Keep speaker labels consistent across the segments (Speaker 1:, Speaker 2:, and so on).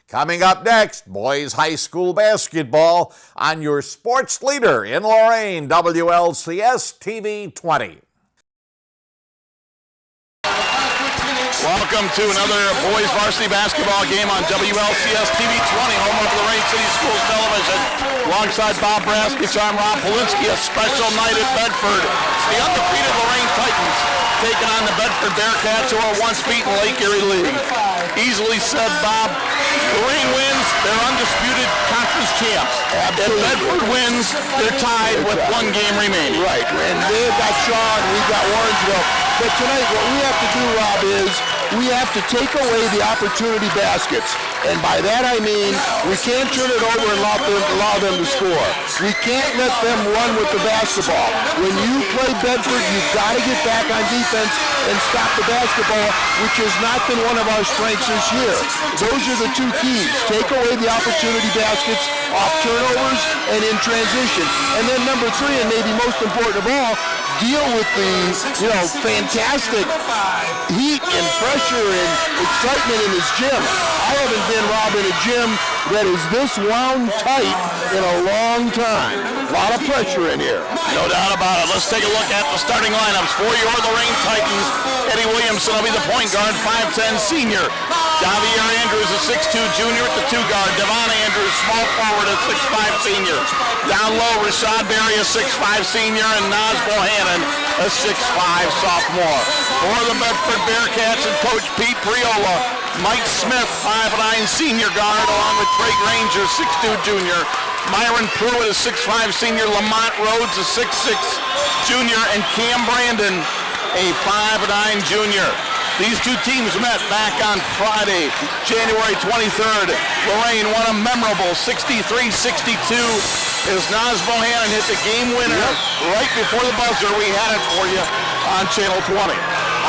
Speaker 1: Coming up next, boys high school basketball on your sports leader in Lorain, WLCS TV 20.
Speaker 2: Welcome to another boys varsity basketball game on WLCS TV 20, home of Lorain City Schools Television. Alongside Bob Braskich, I'm Rob Polinsky. A special night at Bedford. It's the undefeated Lorain Titans taking on the Bedford Bearcats, who are once beaten Lake Erie League. Easily said, Bob. Lorain wins, they're undisputed conference champs. Absolutely. If Bedford wins, they're tied with one game remaining.
Speaker 3: Right, and they've got Shaw and we've got Warrensville. But tonight, what we have to do, Rob, is we have to take away the opportunity baskets. And by that I mean we can't turn it over and allow them to score. We can't let them run with the basketball. When you play Bedford, you've got to get back on defense and stop the basketball, which has not been one of our strengths this year. Those are the two keys. Take away the opportunity baskets off turnovers and in transition. And then number three, and maybe most important of all, deal with the, fantastic heat and pressure and excitement in his gym. I haven't been, Rob, in a gym that is this wound tight in a long time. A lot of pressure in here.
Speaker 2: No doubt about it. Let's take a look at the starting lineups for your Lorain Titans. Eddie Williamson will be the point guard, 5'10 senior. Javier Andrews, a 6'2 junior at the 2 guard. Devon Andrews, small forward, a 6'5 senior. Down low, Rashad Berry, a 6'5 senior, and Naz Bohannon, a 6'5 sophomore. For the Bedford Bearcats and Coach Pete Priola, Mike Smith, 5'9 senior guard, along with Trey Granger, 6'2 junior. Myron Pruitt, a 6'5 senior. Lamont Rhodes, a 6'6 junior. And Cam Brandon, a 5'9 junior. These two teams met back on Friday, January 23rd. Lorain won a memorable 63-62 as Naz Bohannon hit the game winner right before the buzzer. We had it for you on Channel 20.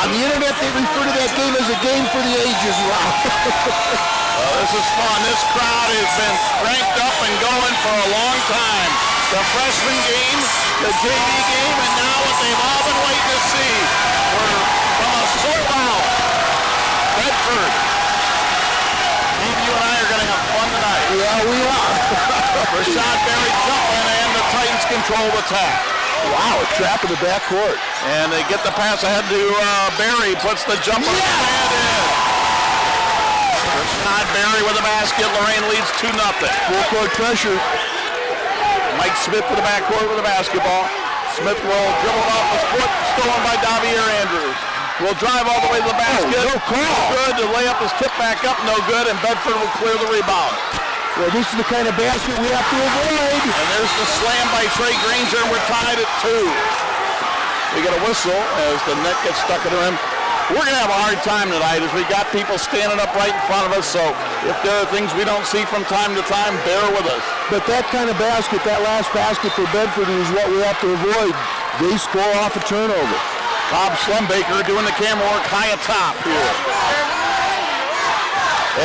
Speaker 3: On the internet, they refer to that game as a game for the ages, Rob.
Speaker 2: Well, this is fun. This crowd has been cranked up and going for a long time. The freshman game, the JV game, and now what they've all been waiting to see. We're from a sold-out Bedford. Maybe you and I are going to have fun tonight.
Speaker 3: Yeah, we are.
Speaker 2: Rashad Berry jumping, and the Titans control the attack.
Speaker 3: Wow, a trap in the backcourt.
Speaker 2: And they get the pass ahead to Berry, puts the jumper and in. Rashad Berry with a basket. Lorain leads 2-0.
Speaker 3: Full court pressure.
Speaker 2: Mike Smith with the backcourt with a basketball. Smith will dribble it off his foot, stolen by Javier Andrews. Will drive all the way to the basket.
Speaker 3: No call.
Speaker 2: No good. The layup is tipped back up, no good, and Bedford will clear the rebound.
Speaker 3: Well, this is the kind of basket we have to avoid.
Speaker 2: And there's the slam by Trey Granger, and we're tied at 2. We get a whistle as the net gets stuck into him. We're going to have a hard time tonight as we got people standing up right in front of us, so if there are things we don't see from time to time, bear with us.
Speaker 3: But that kind of basket, that last basket for Bedford is what we have to avoid. They score off a turnover.
Speaker 2: Bob Schlumbaker doing the camera work high atop here.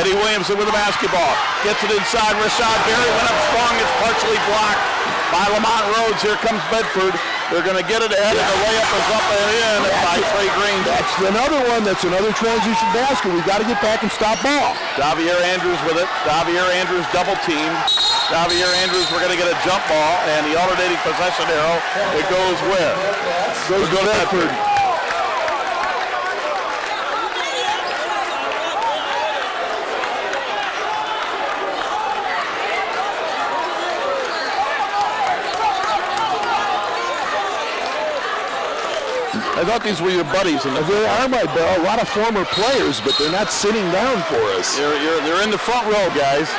Speaker 2: Eddie Williamson with the basketball. Gets it inside. Rashad Berry went up strong. It's partially blocked by Lamont Rhodes. Here comes Bedford. They're going to get it ahead, and the layup is up and in by Trey Granger.
Speaker 3: That's another one. That's another transition basket. We've got to get back and stop ball.
Speaker 2: Javier Andrews with it. Javier Andrews double teamed. Javier Andrews, we're going to get a jump ball, and the alternating possession arrow, it goes where?
Speaker 3: Goes to Bedford.
Speaker 2: I thought these were your buddies.
Speaker 3: They are my buddies. A lot of former players, but they're not sitting down for us.
Speaker 2: They're in the front row, guys.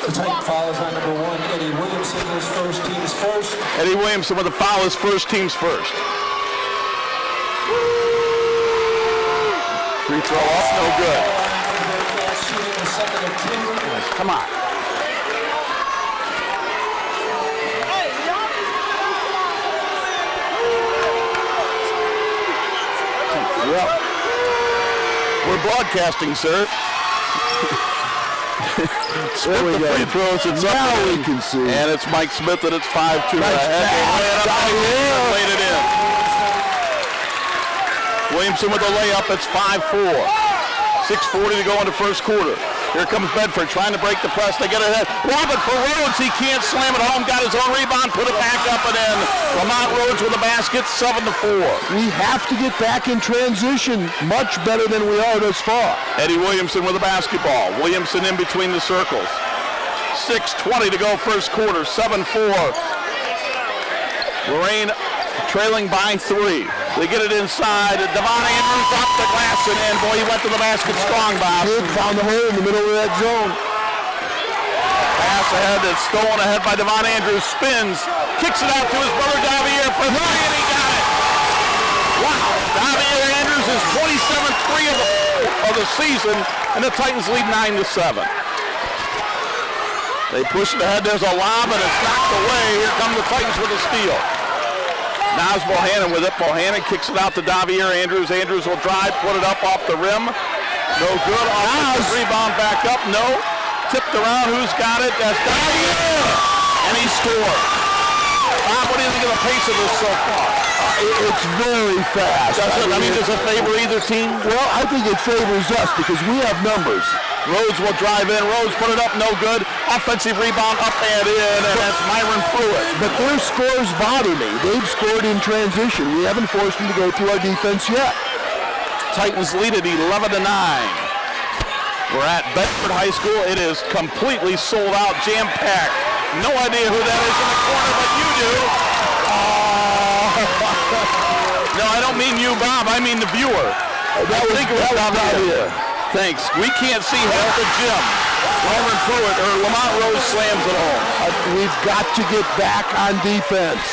Speaker 4: The Titan foul is on number 1, Eddie Williamson, his first team's first.
Speaker 2: Eddie Williamson with a foul, his first team's first. Free throw off, no good. Come on. Well, we're broadcasting, sir.
Speaker 3: There we go.
Speaker 2: Free throws, it's
Speaker 3: now
Speaker 2: up
Speaker 3: we can see.
Speaker 2: And it's Mike Smith, and it's 5-2.
Speaker 3: Nice
Speaker 2: Laid it in. Williamson with a layup. It's 5-4. 6:40 to go in the first quarter. Here comes Bedford trying to break the press. They get it ahead. Robert for Rhodes. He can't slam it home. Got his own rebound. Put it back up and in. Lamont Rhodes with a basket. 7-4.
Speaker 3: We have to get back in transition much better than we are thus far.
Speaker 2: Eddie Williamson with a basketball. Williamson in between the circles. 6:20 to go first quarter. 7-4. Lorain trailing by 3. They get it inside. Devon Andrews off the glass and in. Boy, he went to the basket strong, Bob.
Speaker 3: Kid found the hole in the middle of that zone.
Speaker 2: Pass ahead. It's stolen ahead by Devon Andrews. Spins. Kicks it out to his brother Davier for 3, and he got it. Wow. Davier Andrews is 27th three of the season, and the Titans lead 9-7. They push it ahead. There's a lob, and it's knocked away. Here come the Titans with a steal. Now it's Bohannon with it. Bohannon kicks it out to Davier Andrews. Andrews will drive, put it up off the rim. No good. Offensive rebound back up. No. Tipped around. Who's got it? That's Davier. And he scored. Bob, what do you think of the pace of this so far?
Speaker 3: It's very fast.
Speaker 2: Does it favor either team?
Speaker 3: Well, I think it favors us because we have numbers.
Speaker 2: Rhodes will drive in. Rhodes put it up, no good. Offensive rebound up and in, and that's Myron Pruitt.
Speaker 3: But their scores bother me. They've scored in transition. We haven't forced them to go through our defense yet.
Speaker 2: Titans lead at 11-9. We're at Bedford High School. It is completely sold out, jam-packed. No idea who that is in the corner, but you do. No, I don't mean you, Bob. I mean the viewer.
Speaker 3: That was here.
Speaker 2: Thanks. We can't see half the gym. Myron Pruitt or Lamont Rose slams it home.
Speaker 3: We've got to get back on defense.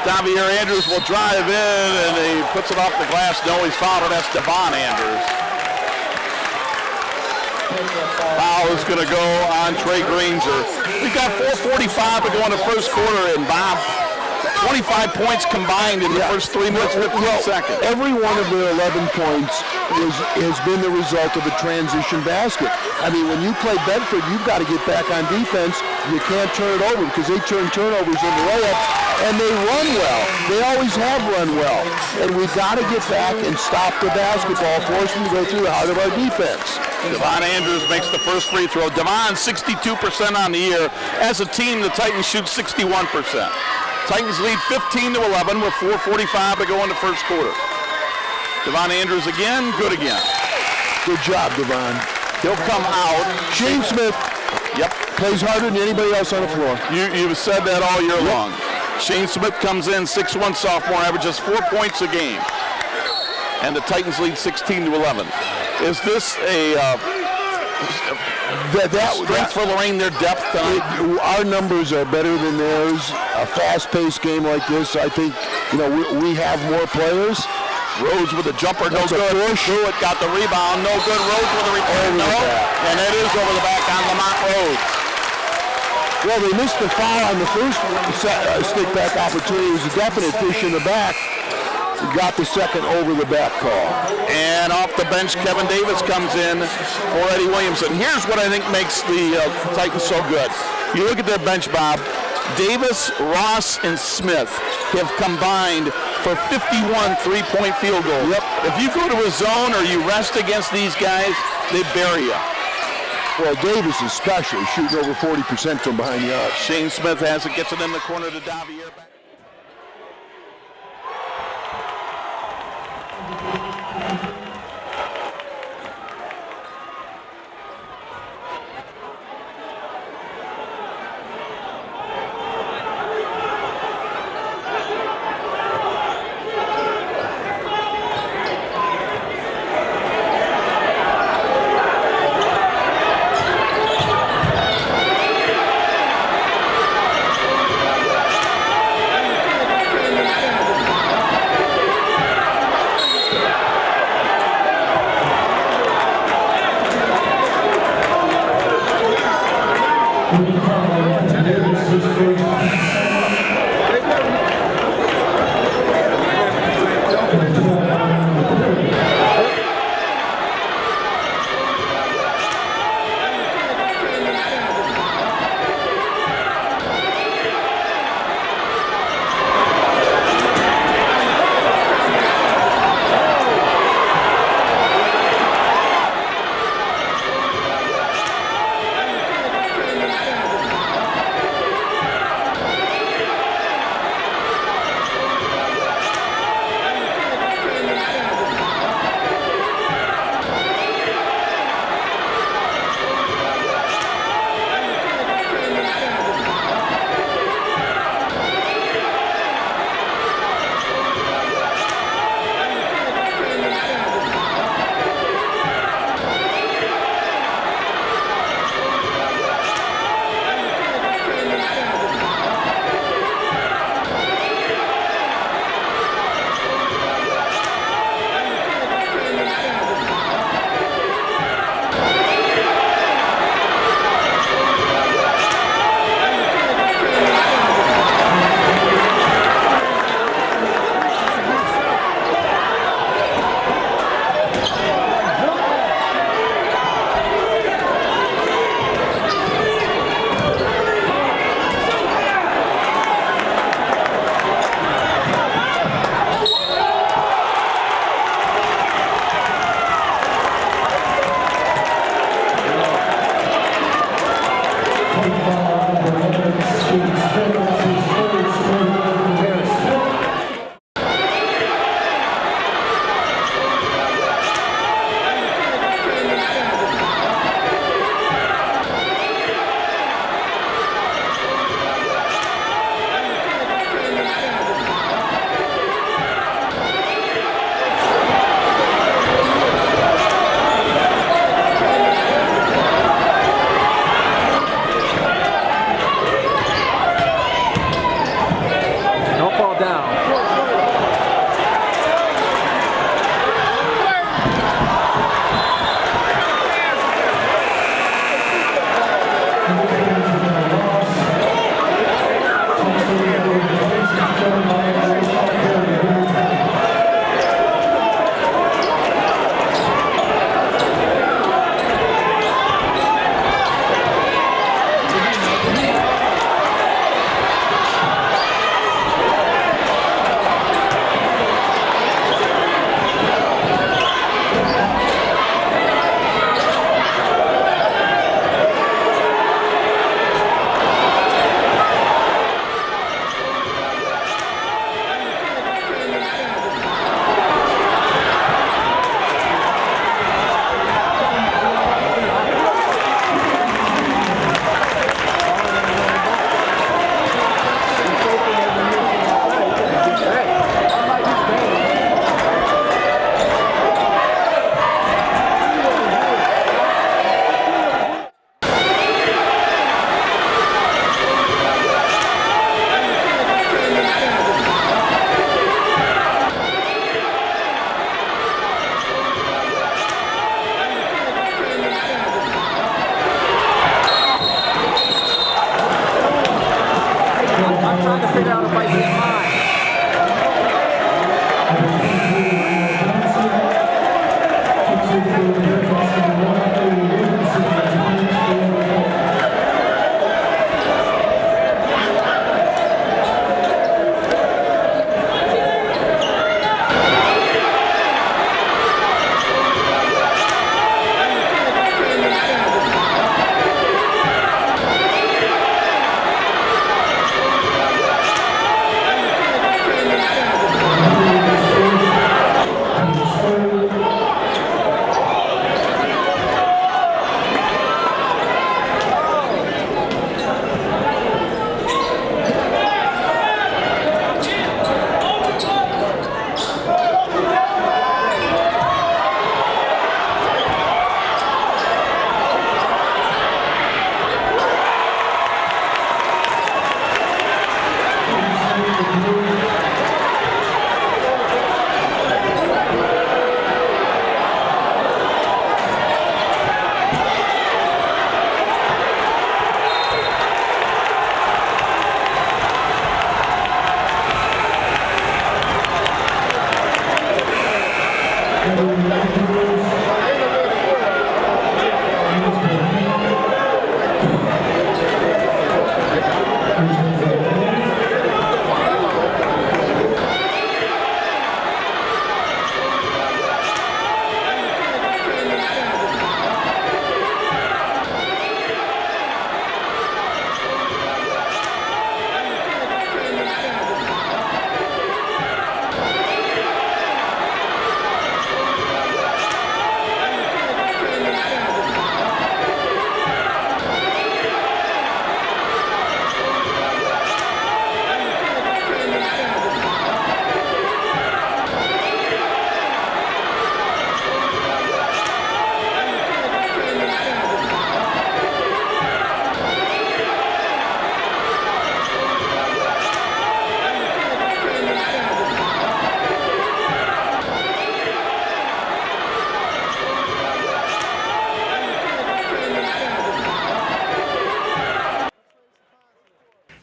Speaker 2: Davier Andrews will drive in, and he puts it off the glass. No, he's fouled it. That's Devon Andrews. Foul is going to go on Trey Granger. We've got 4:45 to go in the first quarter, and Bob, 25 points combined in the first 3 minutes, 15 seconds.
Speaker 3: Every one of their 11 points has been the result of a transition basket. I mean, when you play Bedford, you've got to get back on defense. You can't turn it over because they turn turnovers into layups, and they run well. They always have run well. And we've got to get back and stop the basketball, force them to go through the heart of our defense.
Speaker 2: Devon Andrews makes the first free throw. Devon 62% on the year. As a team, the Titans shoot 61%. Titans lead 15-11 with 4:45 to go in the first quarter. Devon Andrews again, good again.
Speaker 3: Good job, Devon.
Speaker 2: He'll come out.
Speaker 3: Shane Smith plays harder than anybody else on the floor.
Speaker 2: You've said that all year long. Shane Smith comes in, 6'1" sophomore, averages 4 points a game. And the Titans lead 16-11. Is this a strength for Lorain, their depth tonight?
Speaker 3: Our numbers are better than theirs. A fast-paced game like this, I think, we have more players.
Speaker 2: Rhodes with a jumper, no good. Pruitt got the rebound, no good. Rhodes with a return, no. And it is over the back on Lamont Rhodes.
Speaker 3: Well, they missed the foul on the first stick-back opportunity. It was a definite push in the back. Got the second over the back call.
Speaker 2: And off the bench, Kevin Davis comes in for Eddie Williamson. Here's what I think makes the Titans so good. You look at their bench, Bob. Davis, Ross, and Smith have combined for 51 three-point field goals.
Speaker 3: Yep.
Speaker 2: If you go to a zone or you rest against these guys, they bury you.
Speaker 3: Well, Davis especially, shooting over 40% from behind the arc.
Speaker 2: Shane Smith has it, gets it in the corner to Davier.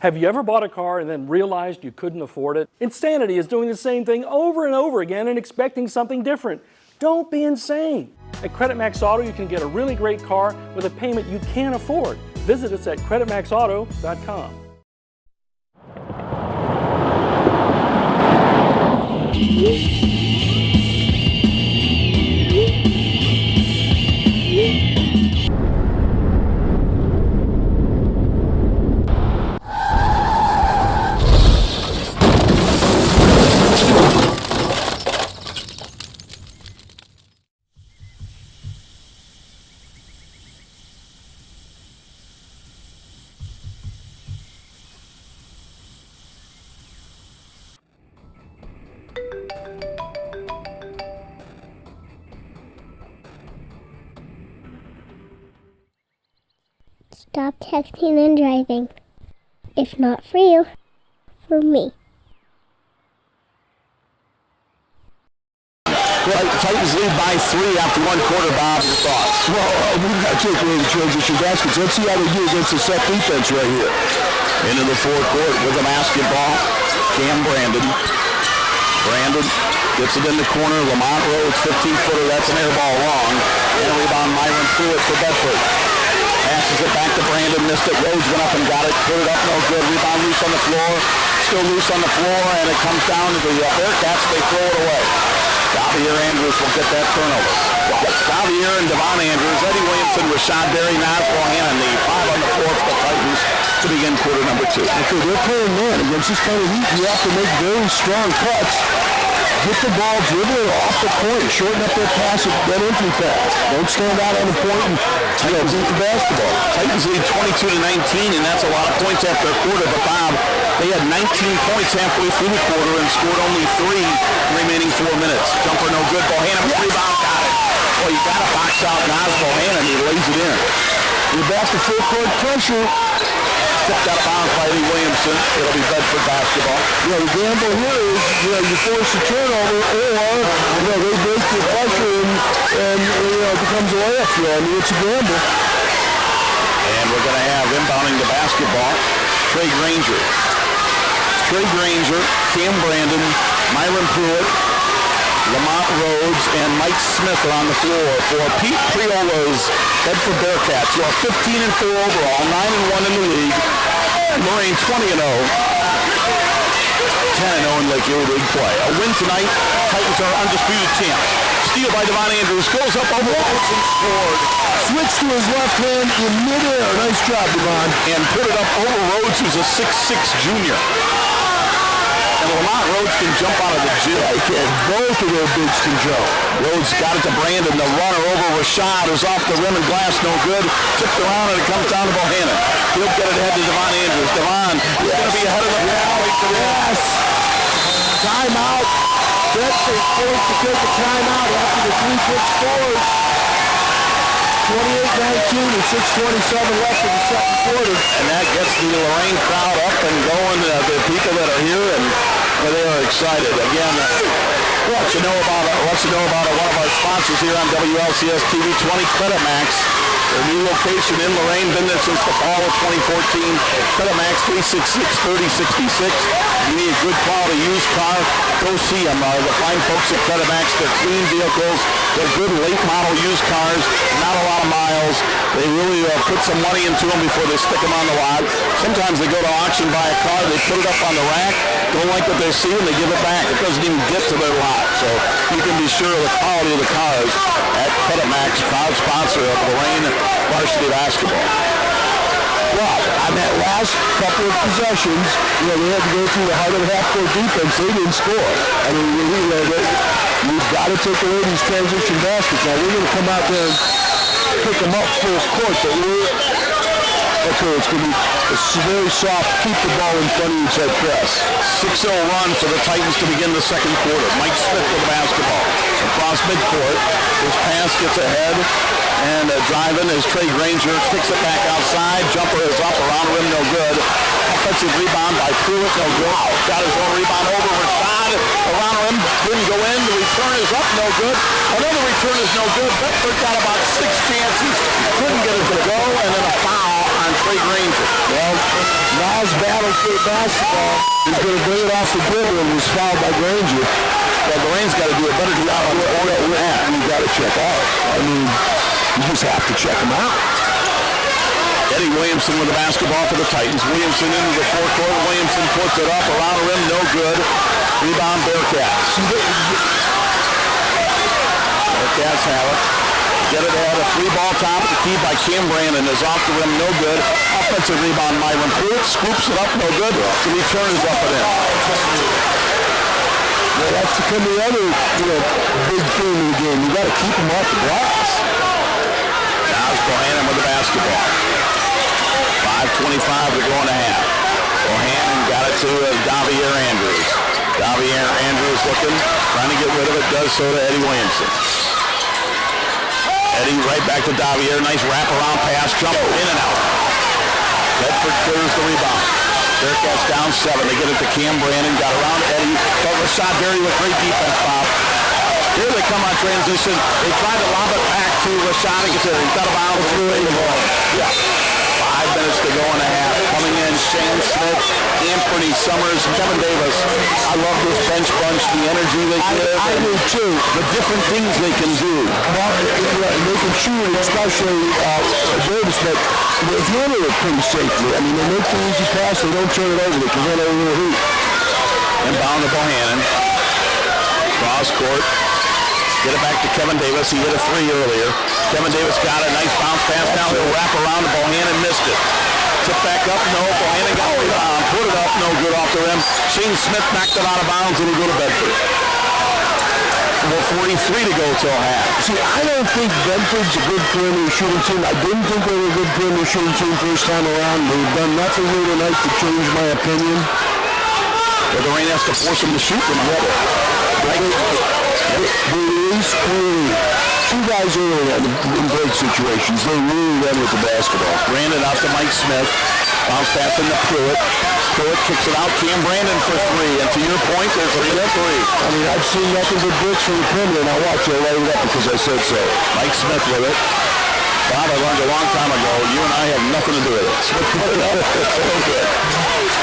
Speaker 5: Have you ever bought a car and then realized you couldn't afford it? Insanity is doing the same thing over and over again and expecting something different. Don't be insane. At Credit Max Auto, you can get a really great car with a payment you can't afford. Visit us at creditmaxauto.com.
Speaker 6: Stop texting and driving. If not for you, for me.
Speaker 2: Titans lead by 3 after one quarter. Bob, your thoughts?
Speaker 3: Well, we've got to take away the transition baskets. Let's see how they do against the set defense right here.
Speaker 2: Into the forecourt with the basketball. Cam Brandon. Brandon gets it in the corner. Lamont Rhodes, 15-footer. That's an air ball long. And a rebound, Myron Pruitt for Bedford. Passes it back to Brandon. Missed it. Rhodes went up and got it. Put it up. No good. Rebound loose on the floor. Still loose on the floor. And it comes down to the Bearcats. They throw it away. Javier Andrews will get that turnover. Javier and Devon Andrews, Eddie Williamson, Rashad Berry, Nazwell Hannon, the 5 on the floor for the Titans to begin quarter number 2.
Speaker 3: Okay, they're playing man against this kind of heat. You have to make very strong cuts. Get the ball, dribble it off the point, shorten up their pass, that entry pass. Don't stand out on the point and Titans eat the basketball.
Speaker 2: Titans lead 22-19, and that's a lot of points after a quarter. But Bob, they had 19 points halfway through the quarter and scored only 3 remaining 4 minutes. Jumper no good. Bohannon with rebound, got it. Well, you got to box out Nazwell Hannon. He lays it in.
Speaker 3: You're back to full court pressure.
Speaker 2: Tipped out of bounds by Eddie Williamson. It'll be Bedford basketball.
Speaker 3: The gamble here is, you force a turnover, or, they break your pressure and it becomes a layup. I mean, it's a gamble.
Speaker 2: And we're going to have inbounding the basketball, Trey Granger. Trey Granger, Cam Brandon, Myron Pruitt, Lamont Rhodes, and Mike Smith are on the floor for Pete Priola's Bedford Bearcats, who are 15-4 overall, 9-1 in the league. Lorain 20-0, 10-0 in Lake Erie League play. A win tonight, Titans are undisputed champs. Steal by Devon Andrews, goes up over Rhodes and scored.
Speaker 3: Switch to his left hand in midair. Nice job, Devon.
Speaker 2: And put it up over Rhodes, who's a 6'6 junior. And Lamont Rhodes can jump out of the gym.
Speaker 3: He can. Both of their bigs can jump.
Speaker 2: Rhodes got it to Brandon. The runner over Rashad, who's off the rim and glass, no good. Tipped around and it comes down to Bohannon. He'll get it ahead to Devon Andrews. Devon is going to be ahead of the rally.
Speaker 3: Yes. Timeout. Bedford forced to take a timeout after the 3 quick scores. 28-19 and 6:27 left in the second quarter.
Speaker 2: And that gets the Lorain crowd up and going. The people that are here, and they are excited. Again, let you know about one of our sponsors here on WLCS TV 20, Credit Max. Their new location in Lorain, been there since the fall of 2014. Credit Max 366-3066. You need a good quality used car, go see them. The fine folks at Credit Max, they're clean vehicles. They're good late model used cars, not a lot of miles. They really put some money into them before they stick them on the lot. Sometimes they go to auction, buy a car, they put it up on the rack, don't like what they see, and they give it back. It doesn't even get to their lot. So you can be sure of the quality of the cars at Credit Max, proud sponsor of Lorain varsity basketball.
Speaker 3: Well, on that last couple of possessions, they had to go through the heart of the half-court defense. They didn't score. I mean, we've got to take away these transition baskets. Now, we're going to come out there and pick them up full court, but it's going to be very soft. Keep the ball in front of you at press.
Speaker 2: 6-0 run for the Titans to begin the second quarter. Mike Smith with the basketball. Across midcourt. His pass gets ahead. And driving as Trey Granger kicks it back outside. Jumper is up, around the rim, no good. Offensive rebound by Pruitt, no good. Got his own rebound over Rashad. Around the rim, didn't go in. The return is up, no good. Another return is no good. Bedford got about 6 chances. Couldn't get it to go, and then a foul on Trey Granger.
Speaker 3: Well, Nas battled for the basketball. He's going to bring it off the dribble and was fouled by Granger.
Speaker 2: Well, Lorain's got to do a better job on the board.
Speaker 3: You've got to check out. I mean, you just have to check them out.
Speaker 2: Eddie Williamson with the basketball for the Titans. Williamson into the forecourt. Williamson puts it up around the rim, no good. Rebound Bearcats. Bearcats have it. Get it ahead. A 3-ball top of the key by Cam Brandon is off the rim, no good. Offensive rebound Myron Pruitt scoops it up, no good. The return is up and in.
Speaker 3: Well, that's become the other big thing in the game. You got to keep them off the glass.
Speaker 2: Now it's Bohannon with the basketball. 5:25 to go in the half. Bohannon got it to Davier Andrews. Davier Andrews looking, trying to get rid of it, does so to Eddie Williamson. Eddie right back to Davier. Nice wraparound pass, jump in and out. Bedford clears the rebound. Bearcats down 7. They get it to Cam Brandon. Got around Eddie. But Rashad Berry with great defense, Bob. Here they come on transition. They try to lob it back to Rashad and gets it. He's got a bounce through the ball. Yeah. 5 minutes to go in the half. Coming in, Shane Smith, Anthony Summers, Kevin Davis. I love this bench bunch, the energy they give.
Speaker 3: I do too.
Speaker 2: The different things they can do.
Speaker 3: Well, they can shoot, especially Davis, but they handle it pretty safely. I mean, they make the easy pass, they don't turn it over, they can run over the hoop.
Speaker 2: Inbound to Bohannon. Cross court. Get it back to Kevin Davis. He hit a 3 earlier. Kevin Davis got a nice bounce pass. Now he'll wrap around to Bohannon, missed it. Tip back up, no. Bohannon got a rebound. Put it up, no good off the rim. Shane Smith knocked it out of bounds and he'll go to Bedford. 4:43 to go till half.
Speaker 3: See, I don't think Bedford's a good perimeter shooting team. I didn't think they were a good perimeter shooting team first time around. They've done nothing here tonight to change my opinion.
Speaker 2: But Lorain has to force them to shoot from the other.
Speaker 3: They release clearly. 2 guys early in break situations. They really run with the basketball.
Speaker 2: Brandon out to Mike Smith. Bounce pass into Pruitt. Pruitt kicks it out. Cam Brandon for 3. And to your point, there's 3.
Speaker 3: I mean, I've seen nothing but bricks from the perimeter, and I watch it light it up because I said so.
Speaker 2: Mike Smith with it. Bob, I learned a long time ago, you and I have nothing to do with it. So put it up. It's so good.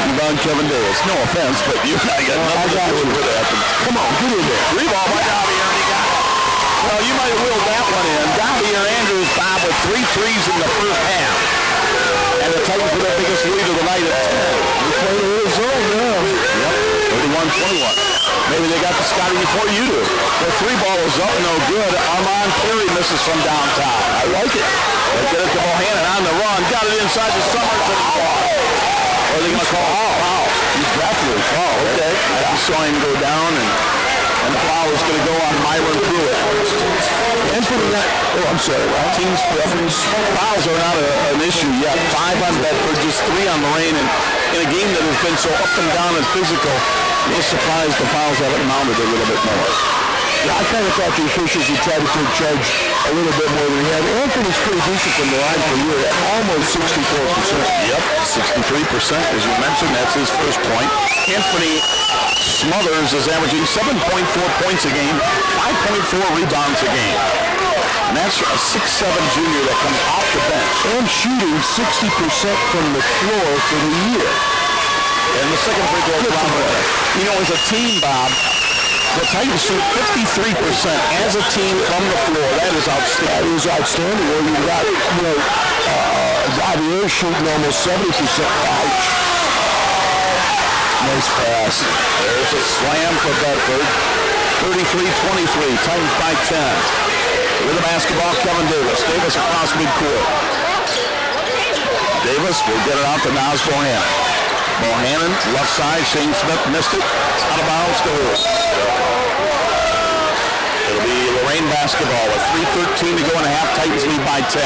Speaker 2: You've on Kevin Davis. No offense, but you and I got nothing to do with it. Come on, get in there. 3 ball by Davier, and he got it. Well, you might have wheeled that one in. Davier Andrews, Bob, with 3 threes in the first half. And the Titans with their biggest lead of the night at 10.
Speaker 3: We played a little zone now.
Speaker 2: Yep, 31-21. Maybe they got the Scotty before you do. The 3 ball is up, no good. Armand Perry misses from downtown. I like it. They get it to Bohannon on the run. Got it inside the Summers and ball. Or are they going to call foul? He's definitely foul. Okay. I just saw him go down, and the foul is going to go on Myron Pruitt. And for that, I'm sorry. Teams preference. Fouls are not an issue yet. 5 on Bedford, just 3 on Lorain. And in a game that has been so up and down and physical, no surprise the fouls haven't mounted a little bit more.
Speaker 3: Yeah, I kind of thought the officials would try to take charge a little bit more than he had. Anthony's pretty decent from the line for year, at almost 64%.
Speaker 2: Yep, 63%, as you mentioned. That's his first point. Anthony Smothers is averaging 7.4 points a game, 5.4 rebounds a game. And that's a 6'7 junior that comes off the bench.
Speaker 3: And shooting 60% from the floor for the year.
Speaker 2: And the second free throw is you know, as a team, Bob, the Titans shoot 53% as a team from the floor. That is outstanding.
Speaker 3: That is outstanding. Well, you've got, Javier shooting almost 70%. Ouch. Nice pass.
Speaker 2: There's a slam for Bedford. 33-23. Titans by 10. With the basketball, Kevin Davis. Davis across midcourt. Davis will get it out to Nas Bohannon. Bohannon, left side. Shane Smith missed it. Out of bounds to who? It'll be Lorain basketball with 3:13 to go in the half. Titans lead by 10.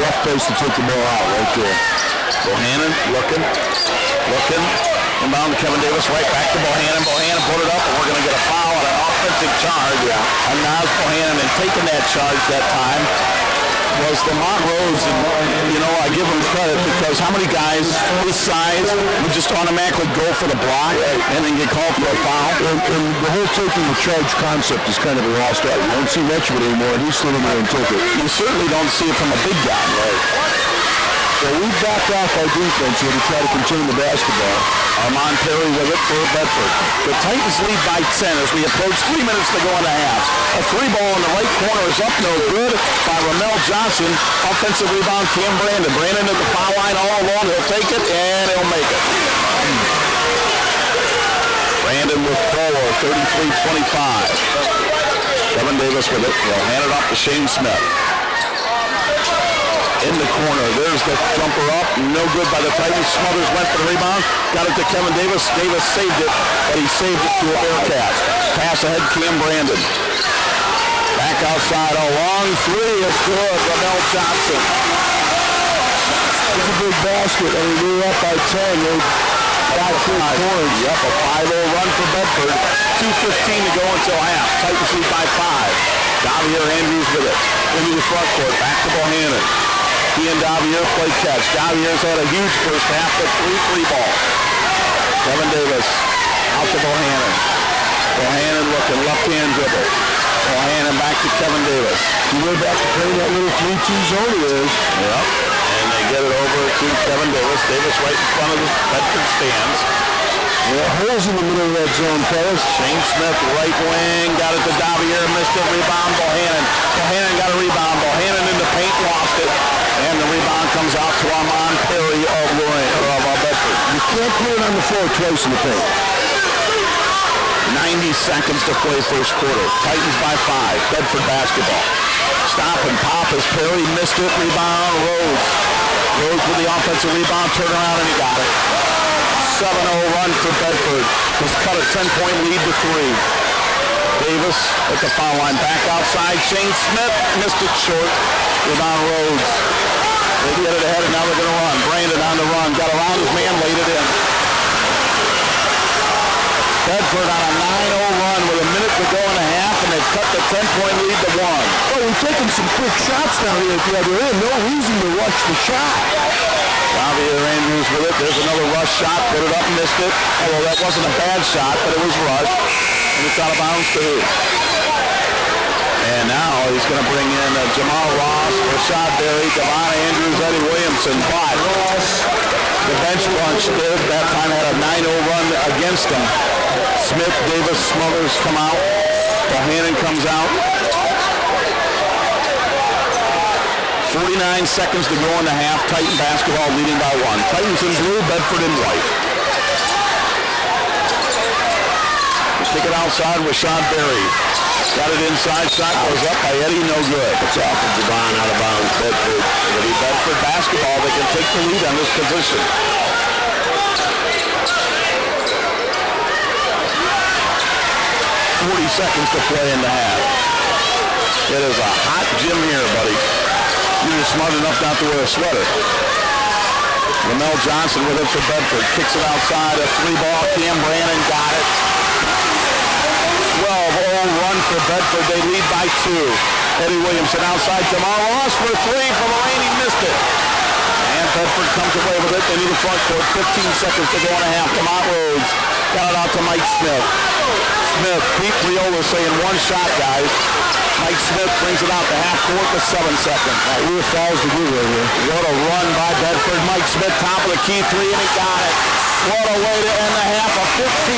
Speaker 3: Rough place to take the ball out right there.
Speaker 2: Bohannon looking. Inbound to Kevin Davis, right back to Bohannon. Bohannon put it up, and we're going to get a foul on an offensive charge. And Nas Bohannon, and taking that charge that time was Lamont Rhodes. And, I give him credit because how many guys his size would just automatically go for the block and then get called for a foul?
Speaker 3: And the whole taking the charge concept is kind of a lost art. You don't see much of it anymore, and he slid in there and took it.
Speaker 2: You certainly don't see it from a big guy.
Speaker 3: Right. So we backed off our defense here to try to contain the basketball.
Speaker 2: Armand Perry with it for Bedford. The Titans lead by 10 as we approach 3 minutes to go in the half. A free ball in the right corner is up, no good by Ramel Johnson. Offensive rebound, Cam Brandon. Brandon at the foul line all along. He'll take it and he'll make it. Brandon with 4, 33-25. Kevin Davis with it. He'll hand it off to Shane Smith. In the corner, there's the jumper up, no good by the Titans. Smothers went for the rebound, got it to Kevin Davis. Davis saved it, but he saved it to a Bearcats. Pass ahead, Cam Brandon. Back outside, a long three is good. Ramel Johnson.
Speaker 3: It's a big basket. I mean, we were up by 10. They got 3 points.
Speaker 2: Yep, a 5-0 run for Bedford. 2:15 to go until half. Titans lead by 5. Javier Andrews with it. Into the front court, back to Bohannon. He and Javier play catch. Javier's had a huge first half, but 3 free balls. Kevin Davis out to Bohannon. Bohannon looking, left-hand dribble. Bohannon back to Kevin Davis.
Speaker 3: He went back to play that little 3-2 zone he is.
Speaker 2: Yep. And they get it over to Kevin Davis. Davis right in front of the Bedford stands.
Speaker 3: Yeah, holes in the middle of that zone, fellas.
Speaker 2: Shane Smith, right wing, got it to Javier, missed it, rebound, Bohannon. Bohannon got a rebound. Bohannon in the paint, lost it. And the rebound comes out to Armand Perry of Lorain, of Bedford.
Speaker 3: You can't put it on the floor twice in the paint.
Speaker 2: 90 seconds to play first quarter. Titans by 5. Bedford basketball. Stop and pop as Perry missed it. Rebound, Rhodes. Rhodes with the offensive rebound, turn around, and he got it. 7-0 run for Bedford. Has cut a 10-point lead to 3. Davis at the foul line. Back outside. Shane Smith missed it short. Rebound, Rhodes. They get it ahead, and now they're going to run. Brandon on the run. Got around his man, laid it in. Bedford on a 9-0 run with a minute to go in the half, and they've cut the 10-point lead to 1.
Speaker 3: Oh, we're taking some quick shots down here at the other end. No reason to rush the shot.
Speaker 2: Javier Andrews with it. There's another rush shot. Put it up, missed it. Although that wasn't a bad shot, but it was rushed. And it's out of bounds to who? And now he's going to bring in Jamal Ross, Rashad Berry, Devon Andrews, Eddie Williamson. But the bench bunch did that time had a 9-0 run against them. Smith, Davis, Smothers come out. Bohannon comes out. 49 seconds to go in the half. Titan basketball leading by 1. Titans in blue, Bedford in white. Kick it outside, Rashad Berry. Got it inside, shot goes up by Eddie, no good. It's off of Devon, out of bounds, Bedford. It'll be Bedford basketball. They can take the lead on this position. 40 seconds to play in the half. It is a hot gym here, buddy. You're smart enough not to wear a sweater. Ramel Johnson with it for Bedford. Kicks it outside, a 3-ball. Cam Brandon got it. 12-0 run for Bedford. They lead by 2. Eddie Williamson outside. Jamal Ross for three for Lorain. He missed it. And Bedford comes away with it into the front court. 15 seconds to go and a half. Demont Rhodes got it out to Mike Smith. Pete Priola saying one shot, guys. Mike Smith brings it out to half court with 7 seconds.
Speaker 3: We're fouls to do right here.
Speaker 2: What a run by Bedford. Mike Smith, top of the key three, and he got it. What a way to end the half. A 15-0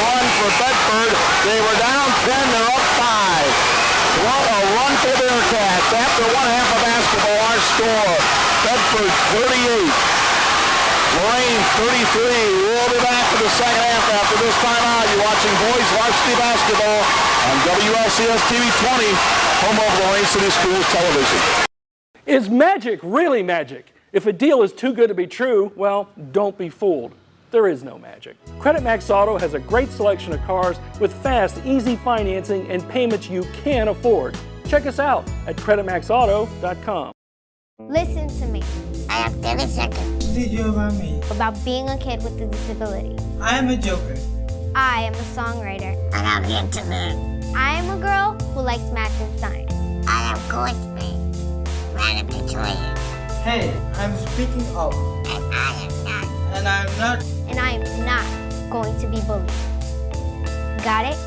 Speaker 2: run for Bedford. They were down 10, they're up 5. What a run for the Bearcats. After one half of basketball, our score, Bedford 38. Lorain 33. We'll be back for the second half after this timeout. You're watching boys varsity basketball on WLCS TV 20, home of Lorain City Schools Television.
Speaker 5: Is magic really magic? If a deal is too good to be true, well, don't be fooled. There is no magic. Credit Max Auto has a great selection of cars with fast, easy financing and payments you can afford. Check us out at creditmaxauto.com.
Speaker 6: Listen to me. I have 30 seconds.
Speaker 7: What did you about me?
Speaker 6: About being a kid with a disability.
Speaker 7: I am a joker.
Speaker 6: I am a songwriter. And I'm here to learn. I am a girl who likes math and science. I am Courtney. Random tutorial.
Speaker 7: Hey, I'm speaking up.
Speaker 6: And I am not.
Speaker 7: And I'm not.
Speaker 6: And I am not going to be bullied. Got it?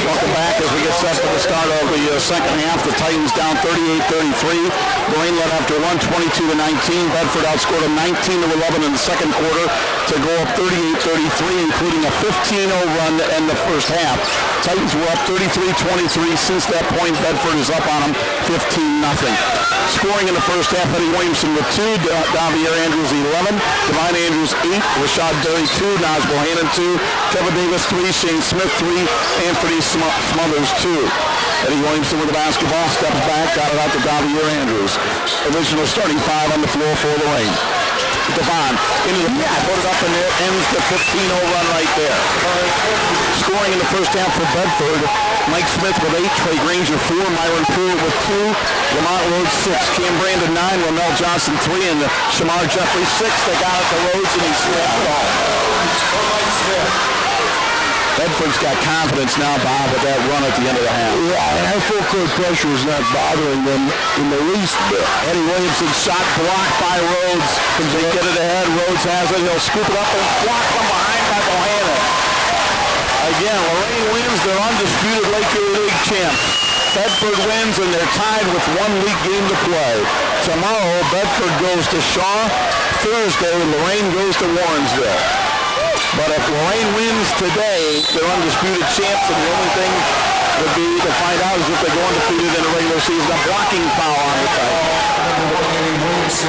Speaker 2: Welcome back as we get set for the start of the second half. The Titans down 38-33. Lorain led after 122-19. Bedford outscored them 19-11 in the second quarter to go up 38-33, including a 15-0 run to end the first half. Titans were up 33-23. Since that point, Bedford is up on them 15-0. Scoring in the first half, Eddie Williamson with 2, Davier Andrews 11, Devine Andrews 8, Rashad Berry 2, Naz Bohannon 2, Kevin Davis 3, Shane Smith 3, Anthony Smothers 2. Eddie Williamson with the basketball, steps back, got it out to Davier Andrews. Original starting 5 on the floor for Lorain. Devon into the pass, put it up in there, ends the 15-0 run right there. Scoring in the first half for Bedford, Mike Smith with 8, Trey Granger 4, Myron Pruitt with 2, Lamont Rhodes 6, Cam Brandon 9, Ramel Johnson 3, and Shamar Jeffrey 6. They got it to Rhodes and he snapped it all. Bedford's got confidence now, Bob, with that run at the end of the half.
Speaker 3: Yeah, and full court pressure is not bothering them in the least bit.
Speaker 2: Eddie Williamson shot blocked by Rhodes. They get it ahead. Rhodes has it. He'll scoop it up and block from behind by Bohannon. Again, Lorain wins. They're undisputed Lake Erie League champs. Bedford wins, and they're tied with 1 league game to play. Tomorrow, Bedford goes to Shaw. Thursday, Lorain goes to Warrensville. But if Lorain wins today, they're undisputed champs, and the only thing would be to find out is if they go undefeated in the regular season. A blocking foul on the Titans.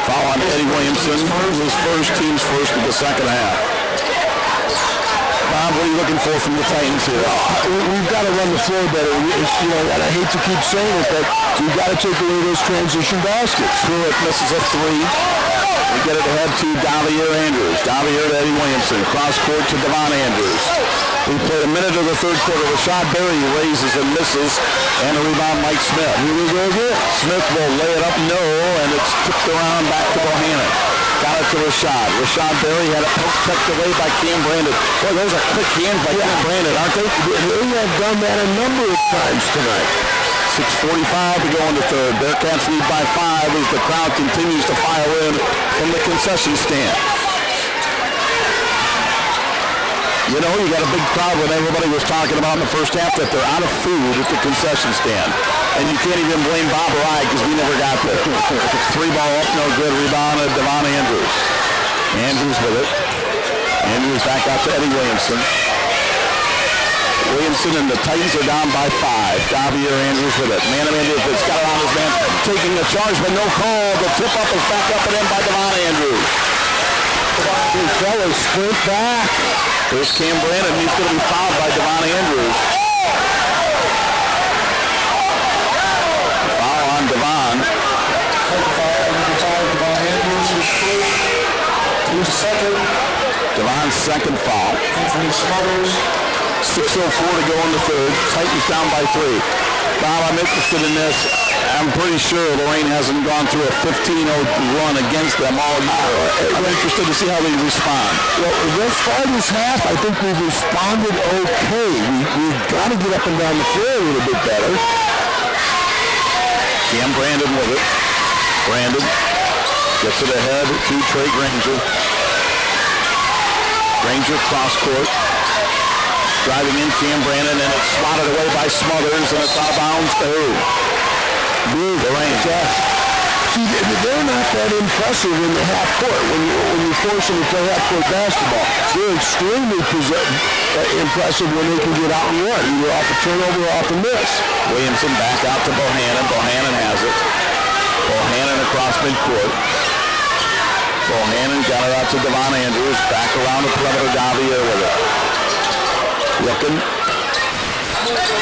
Speaker 2: Foul on Eddie Williamson, who was team's first of the second half. Bob, what are you looking for from the Titans here?
Speaker 3: We've got to run the floor better. And I hate to keep saying it, but we've got to take away those transition baskets.
Speaker 2: Pruitt misses a 3. We get it ahead to Davier Andrews. Davier to Eddie Williamson. Cross court to Devon Andrews. We played a minute of the third quarter. Rashad Berry raises and misses. And a rebound, Mike Smith. Smith will lay it up, no, and it's tipped around back to Bohannon. Got it to Rashad. Rashad Berry had it tucked away by Cam Brandon. Boy, those are quick hands by Cam Brandon, aren't they?
Speaker 3: They have done that a number of times tonight.
Speaker 2: 6:45 to go in the third. Bearcats lead by 5 as the crowd continues to file in from the concession stand. You know, you got a big crowd when everybody was talking about in the first half that they're out of food at the concession stand. And you can't even blame Bob or I because we never got there. 3 ball up, no good. Rebound to Devon Andrews. Andrews with it. Andrews back out to Eddie Williamson. Williamson and the Titans are down by 5. Davier Andrews with it. Man, it's got it on his man. Taking the charge, but no call. The tip-up is back up and in by Devon Andrews.
Speaker 3: These fellas sprint back.
Speaker 2: There's Cam Brandon. He's going to be fouled by Devon Andrews. Foul on Devon. Devon's second foul. 6:04 to go in the third. Titans down by 3. Bob, I'm interested in this. I'm pretty sure Lorain hasn't gone through a 15-0 run against them all year. I'm interested to see how they respond.
Speaker 3: Well, thus far this half, I think we've responded okay. We've got to get up and down the floor a little bit better.
Speaker 2: Cam Brandon with it. Brandon gets it ahead to Trey Granger. Granger cross court. Driving in Cam Brandon, and it's swatted away by Smothers, and it's out of bounds to who? Lorain.
Speaker 3: See, they're not that impressive in the half court when you force them to play half court basketball. They're extremely impressive when they can get out and run, either off a turnover or off a miss.
Speaker 2: Williamson back out to Bohannon. Bohannon has it. Bohannon across midcourt. Bohannon got it out to Devon Andrews. Back around the perimeter. Davier with it. Looking.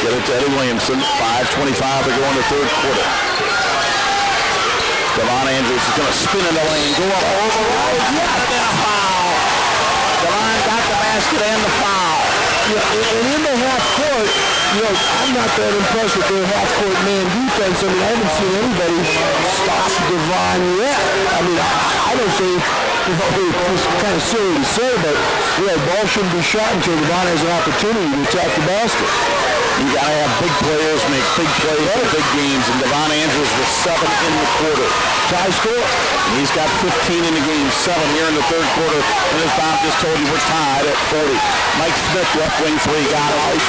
Speaker 2: Get it to Eddie Williamson. 5:25 to go in the third quarter. Devon Andrews is going to spin in the lane. Go up over. Yeah, and a foul. Devon got the basket and the foul.
Speaker 3: Yeah, and in the half court, I'm not that impressed with their half court man defense. I mean, I haven't seen anybody stop Devon yet. I mean, I don't think, it's kind of silly to say, but ball shouldn't be shot until Devon has an opportunity to attack the basket.
Speaker 2: You got to have big players make big plays for big games, and Devon Andrews was 7 in the quarter.
Speaker 3: Tie score?
Speaker 2: He's got 15 in the game, 7 here in the third quarter, and as Bob just told you, we're tied at 40. Mike Smith, left wing 3, got it.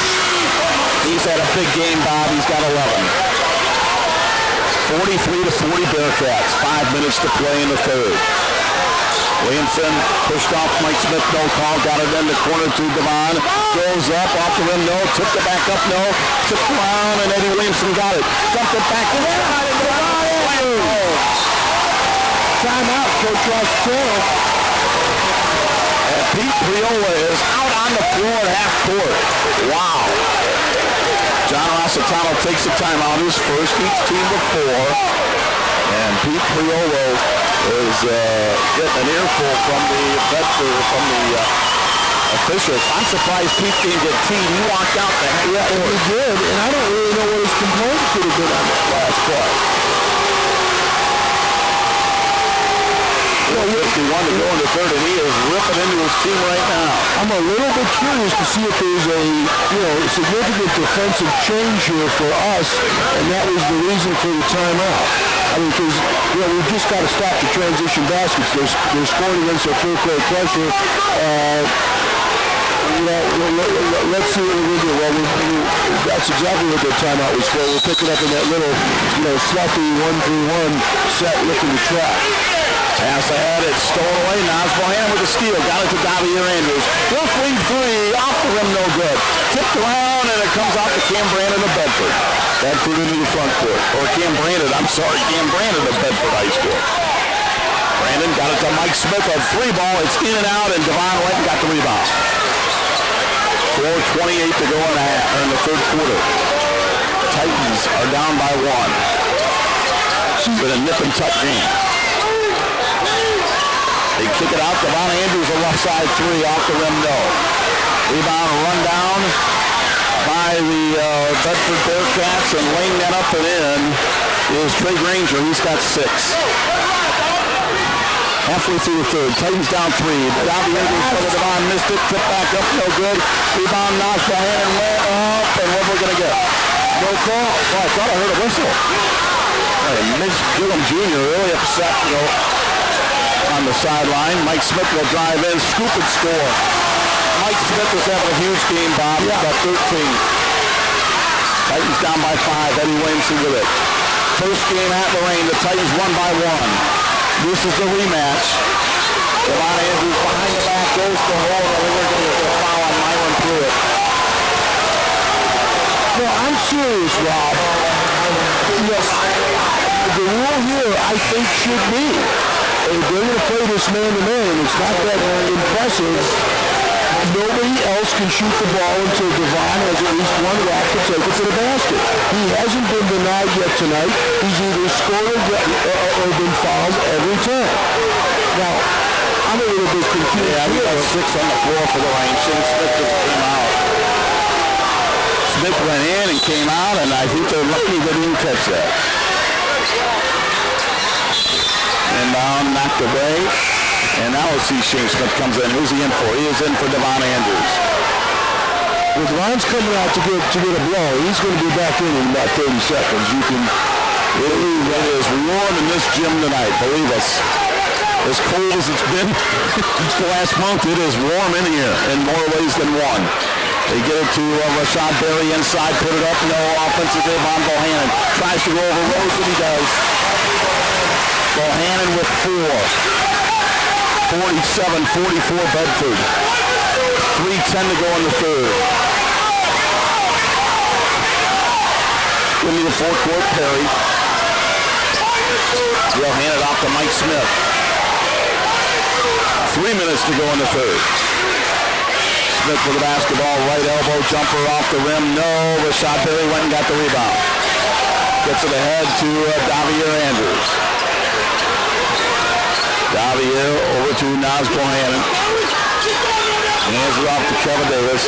Speaker 2: He's had a big game, Bob. He's got 11. 43-40 Bearcats. 5 minutes to play in the third. Williamson pushed off Mike Smith, no call, got it in the corner to Devon. Goes up, off the rim, no. Tipped it back up, no. Tipped around, and Eddie Williamson got it. Dumped it back in there.
Speaker 3: Timeout, Coach Rossitano.
Speaker 2: And Pete Priola is out on the floor at half court. Wow. John Rossitano takes a timeout, his first, each team with 4. And Pete Priola is getting an earful from the Bedford, from the officials. I'm surprised Pete didn't get teed. He walked out the half court.
Speaker 3: He did, and I don't really know what his complaint could have been on that last play.
Speaker 2: 51 to go in the third, and he is ripping into his team right now.
Speaker 3: I'm a little bit curious to see if there's a significant defensive change here for us, and that was the reason for the timeout. I mean, because we've just got to stop the transition baskets. They're scoring against our full court pressure. Let's see what we do. Well, that's exactly what the timeout was for. We're picking up in that little, sloppy 1-3-1 set, looking to trap.
Speaker 2: Pass ahead, it's stolen away. Nas Bohannon with the steal. Got it to Davier Andrews. Left wing 3, off the rim, no good. Tipped around, and it comes out to Cam Brandon of Bedford. Bedford into the front court. Or Cam Brandon of Bedford High School. Brandon got it to Mike Smith, a 3-ball. It's in and out, and Devon went and got the rebound. 4:28 to go in the third quarter. Titans are down by 1. It's been a nip and tuck game. They kick it out. Devon Andrews, a left side 3, off the rim, no. Rebound run down by the Bedford Bearcats, and laying that up and in is Trey Granger. He's got 6. Halfway through the third. Titans down 3. Davier Andrews for the Devon, missed it. Tipped back up, no good. Rebound, Nas Bohannon went up, and what we're going to get? No call. Oh, I thought I heard a whistle. Mitch Gillum Jr. really upset, on the sideline. Mike Smith will drive in, scoop and score. Mike Smith is having a huge game, Bob. He's got 13. Titans down by 5. Eddie Williamson with it. First game at Lorain. The Titans won by 1. This is the rematch. Devon Andrews behind the back, goes to hold. I think we're going to get a foul on Myron Pruitt.
Speaker 3: No, I'm serious, Rob. The rule here, I think, should be, if they're going to play this man-to-man, it's not that impressive. Nobody else can shoot the ball until Devon has at least one rack to take it to the basket. He hasn't been denied yet tonight. He's either scored or been fouled every time. Now, I'm a little bit confused.
Speaker 2: Yeah, we got 6 on the floor for the Lorain. Smith just came out. Smith went in and came out, and I think they're lucky they didn't catch that. Inbound, knocked away. And now we'll see Shane Smith comes in. Who's he in for? He is in for Devon Andrews.
Speaker 3: Well, Devon's coming out to get a blow. He's going to be back in about 30 seconds. You can
Speaker 2: believe it is warm in this gym tonight. Believe us. As cold as it's been the last month, it is warm in here in more ways than one. They get it to Rashad Berry inside, put it up, no offensive give on Bohannon. Tries to go over Rose, and he does. Bohannon with 4. 47-44 Bedford. 3:10 to go in the third. Into the forecourt, Perry. They'll hand it off to Mike Smith. 3 minutes to go in the third. Smith with the basketball, right elbow, jumper off the rim. No, Rashad Berry went and got the rebound. Gets it ahead to Davier Andrews. Davier over to Naz Bohannon. Hands it off to Kevin Davis.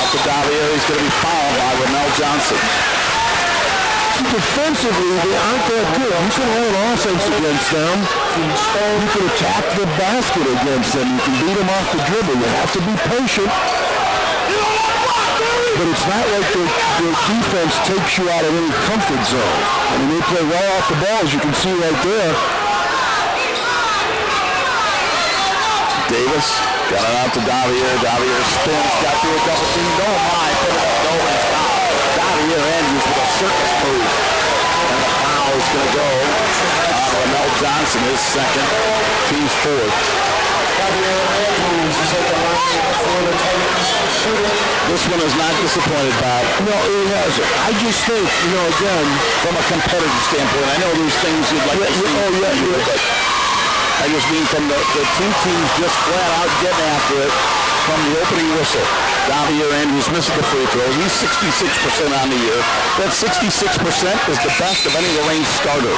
Speaker 2: Up to Davier, he's going to be fouled by Ramel Johnson.
Speaker 3: defensively, they aren't that good. You can hold offense against them. You can attack the basket against them. You can beat them off the dribble. You have to be patient. But it's not like their defense takes you out of any comfort zone. I mean, they play well off the ball, as you can see right there.
Speaker 2: Davis got it out to Davier. Davier spins, got through a double team. No, my, put it up, no, and stop. Davier Andrews with a circus move. And the foul is going to go on Ramel Johnson, his second, team's fourth. This one is not disappointed, Bob.
Speaker 3: No, it hasn't. I just think, again,
Speaker 2: from a competitive standpoint, I know there's things you'd like to see. I just mean from the two teams just flat out getting after it from the opening whistle. Davier Andrews misses the free throw. He's 66% on the year. That 66% is the best of any Lorain starter.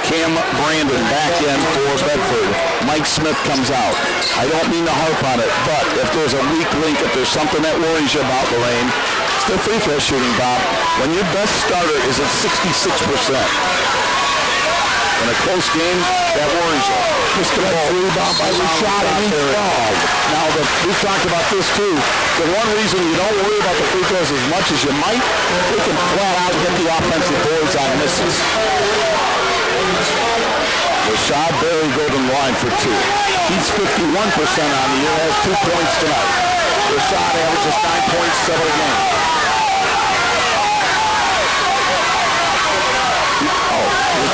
Speaker 2: Cam Brandon back in for Bedford. Mike Smith comes out. I don't mean to harp on it, but if there's a weak link, if there's something that worries you about Lorain, it's their free throw shooting, Bob. When your best starter is at 66%. In a close game, that worries you.
Speaker 3: Just a rebound by Rashad and he's fouled.
Speaker 2: Now, we've talked about this too. The one reason you don't worry about the free throws as much as you might, they can flat out get the offensive boards on misses. Rashad Berry goes in line for 2. He's 51% on the year, has 2 points tonight. Rashad averages 9 points, 7 a game.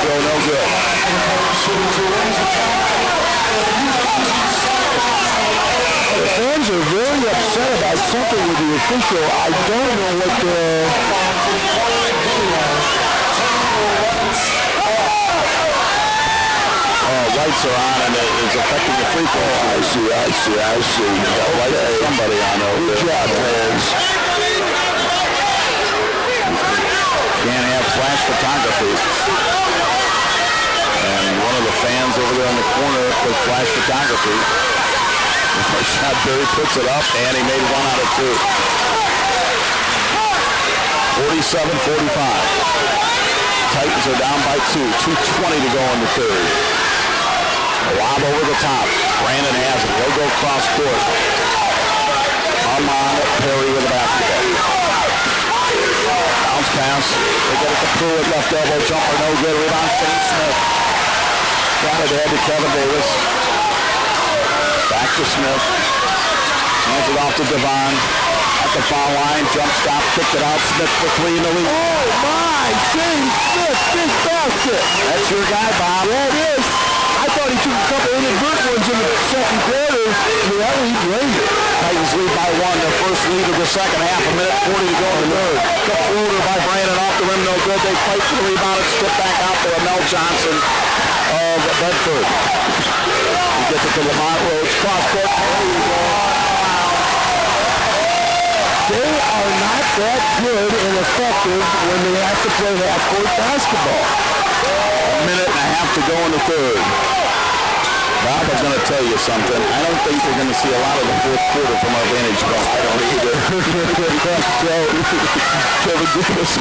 Speaker 2: No good.
Speaker 3: The fans are very upset about something with the official. I don't know what the...
Speaker 2: Lights are on and it is affecting the free throw.
Speaker 3: I see.
Speaker 2: Lights are somebody on over there.
Speaker 3: Good job, fans.
Speaker 2: Can't have flash photography. And one of the fans over there in the corner with flash photography. Rashad Berry puts it up, and he made 1 out of 2. 47-45. Titans are down by 2. 2:20 to go in the third. A lob over the top. Brandon has it. He'll go cross court. Armand Perry with the basketball. Bounce pass. They get it to Pruitt. Left elbow jumper. No good. Rebound. Shane Smith. Got it ahead to Kevin Davis. Back to Smith. Hands it off to Devon. At the foul line. Jump stop. Kicked it out. Smith for 3 in the lead.
Speaker 3: Oh, my! Shane Smith, big basket.
Speaker 2: That's your guy, Bob.
Speaker 3: Yeah, it is. I thought he took a couple inadvertent ones in the second quarter. He drained it.
Speaker 2: Titans lead by 1. Their first lead of the second half. 1:40 to go in the third. The floater by Brandon off the rim. No good. They fight for the rebound. It's stripped back out to Ramel Johnson of Bedford. He gets it to Lamont Rhodes. Cross court.
Speaker 3: They are not that good and effective when they have to play half-court basketball.
Speaker 2: 1.5 minutes to go in the third. Bob, I'm going to tell you something. I don't think we're going to see a lot of the fourth quarter from our vantage point. I don't either. Kevin Davis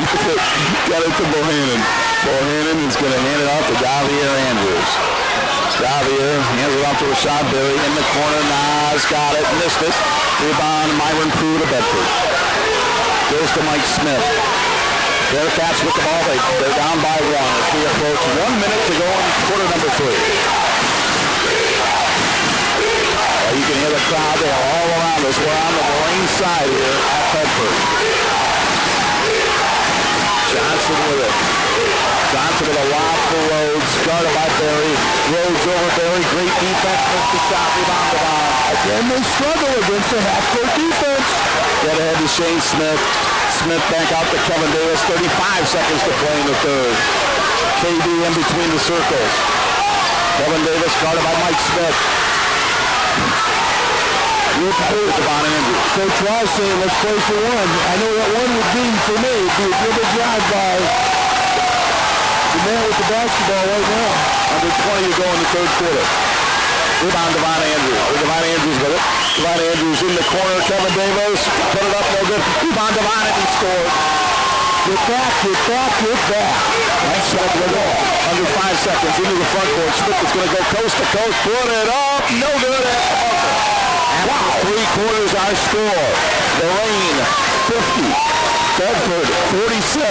Speaker 2: got it to Bohannon. Bohannon is going to hand it off to Javier Andrews. Javier hands it off to Rashad Berry in the corner. Nas got it, missed it. Rebound, Myron Prue to Bedford. Goes to Mike Smith. Bearcats with the ball. They're down by one as we approach 1 minute to go in quarter number 3. You can hear the crowd. They are all around us. We're on the Lorain side here at Bedford. Johnson with it. Johnson with a lob for Rhodes. Guarded by Berry. Rhodes over Berry. Great defense. Missed the shot. Rebound to Bond.
Speaker 3: Again, they struggle against the half-court defense.
Speaker 2: Get ahead to Shane Smith. Smith back out to Kevin Davis. 35 seconds to play in the third. KD in between the circles. Kevin Davis guarded by Mike Smith. Real play with Devon Andrews.
Speaker 3: Coach Ross saying, let's play for one. I know what one would be for me. It'd be a dribble drive by the man with the basketball right now.
Speaker 2: Under 20 to go in the third quarter. Rebound Devon Andrews. Devon Andrews with it. Devon Andrews in the corner. Kevin Davis put it up no good. Rebound Devon and he scored.
Speaker 3: Get back, get back, get back.
Speaker 2: Nice shot to the wall. Under 5 seconds into the front court. Smith is going to go coast to coast. Put it up. No good at the buzzer. After 3 quarters, our score. Lorain 50. Bedford 47.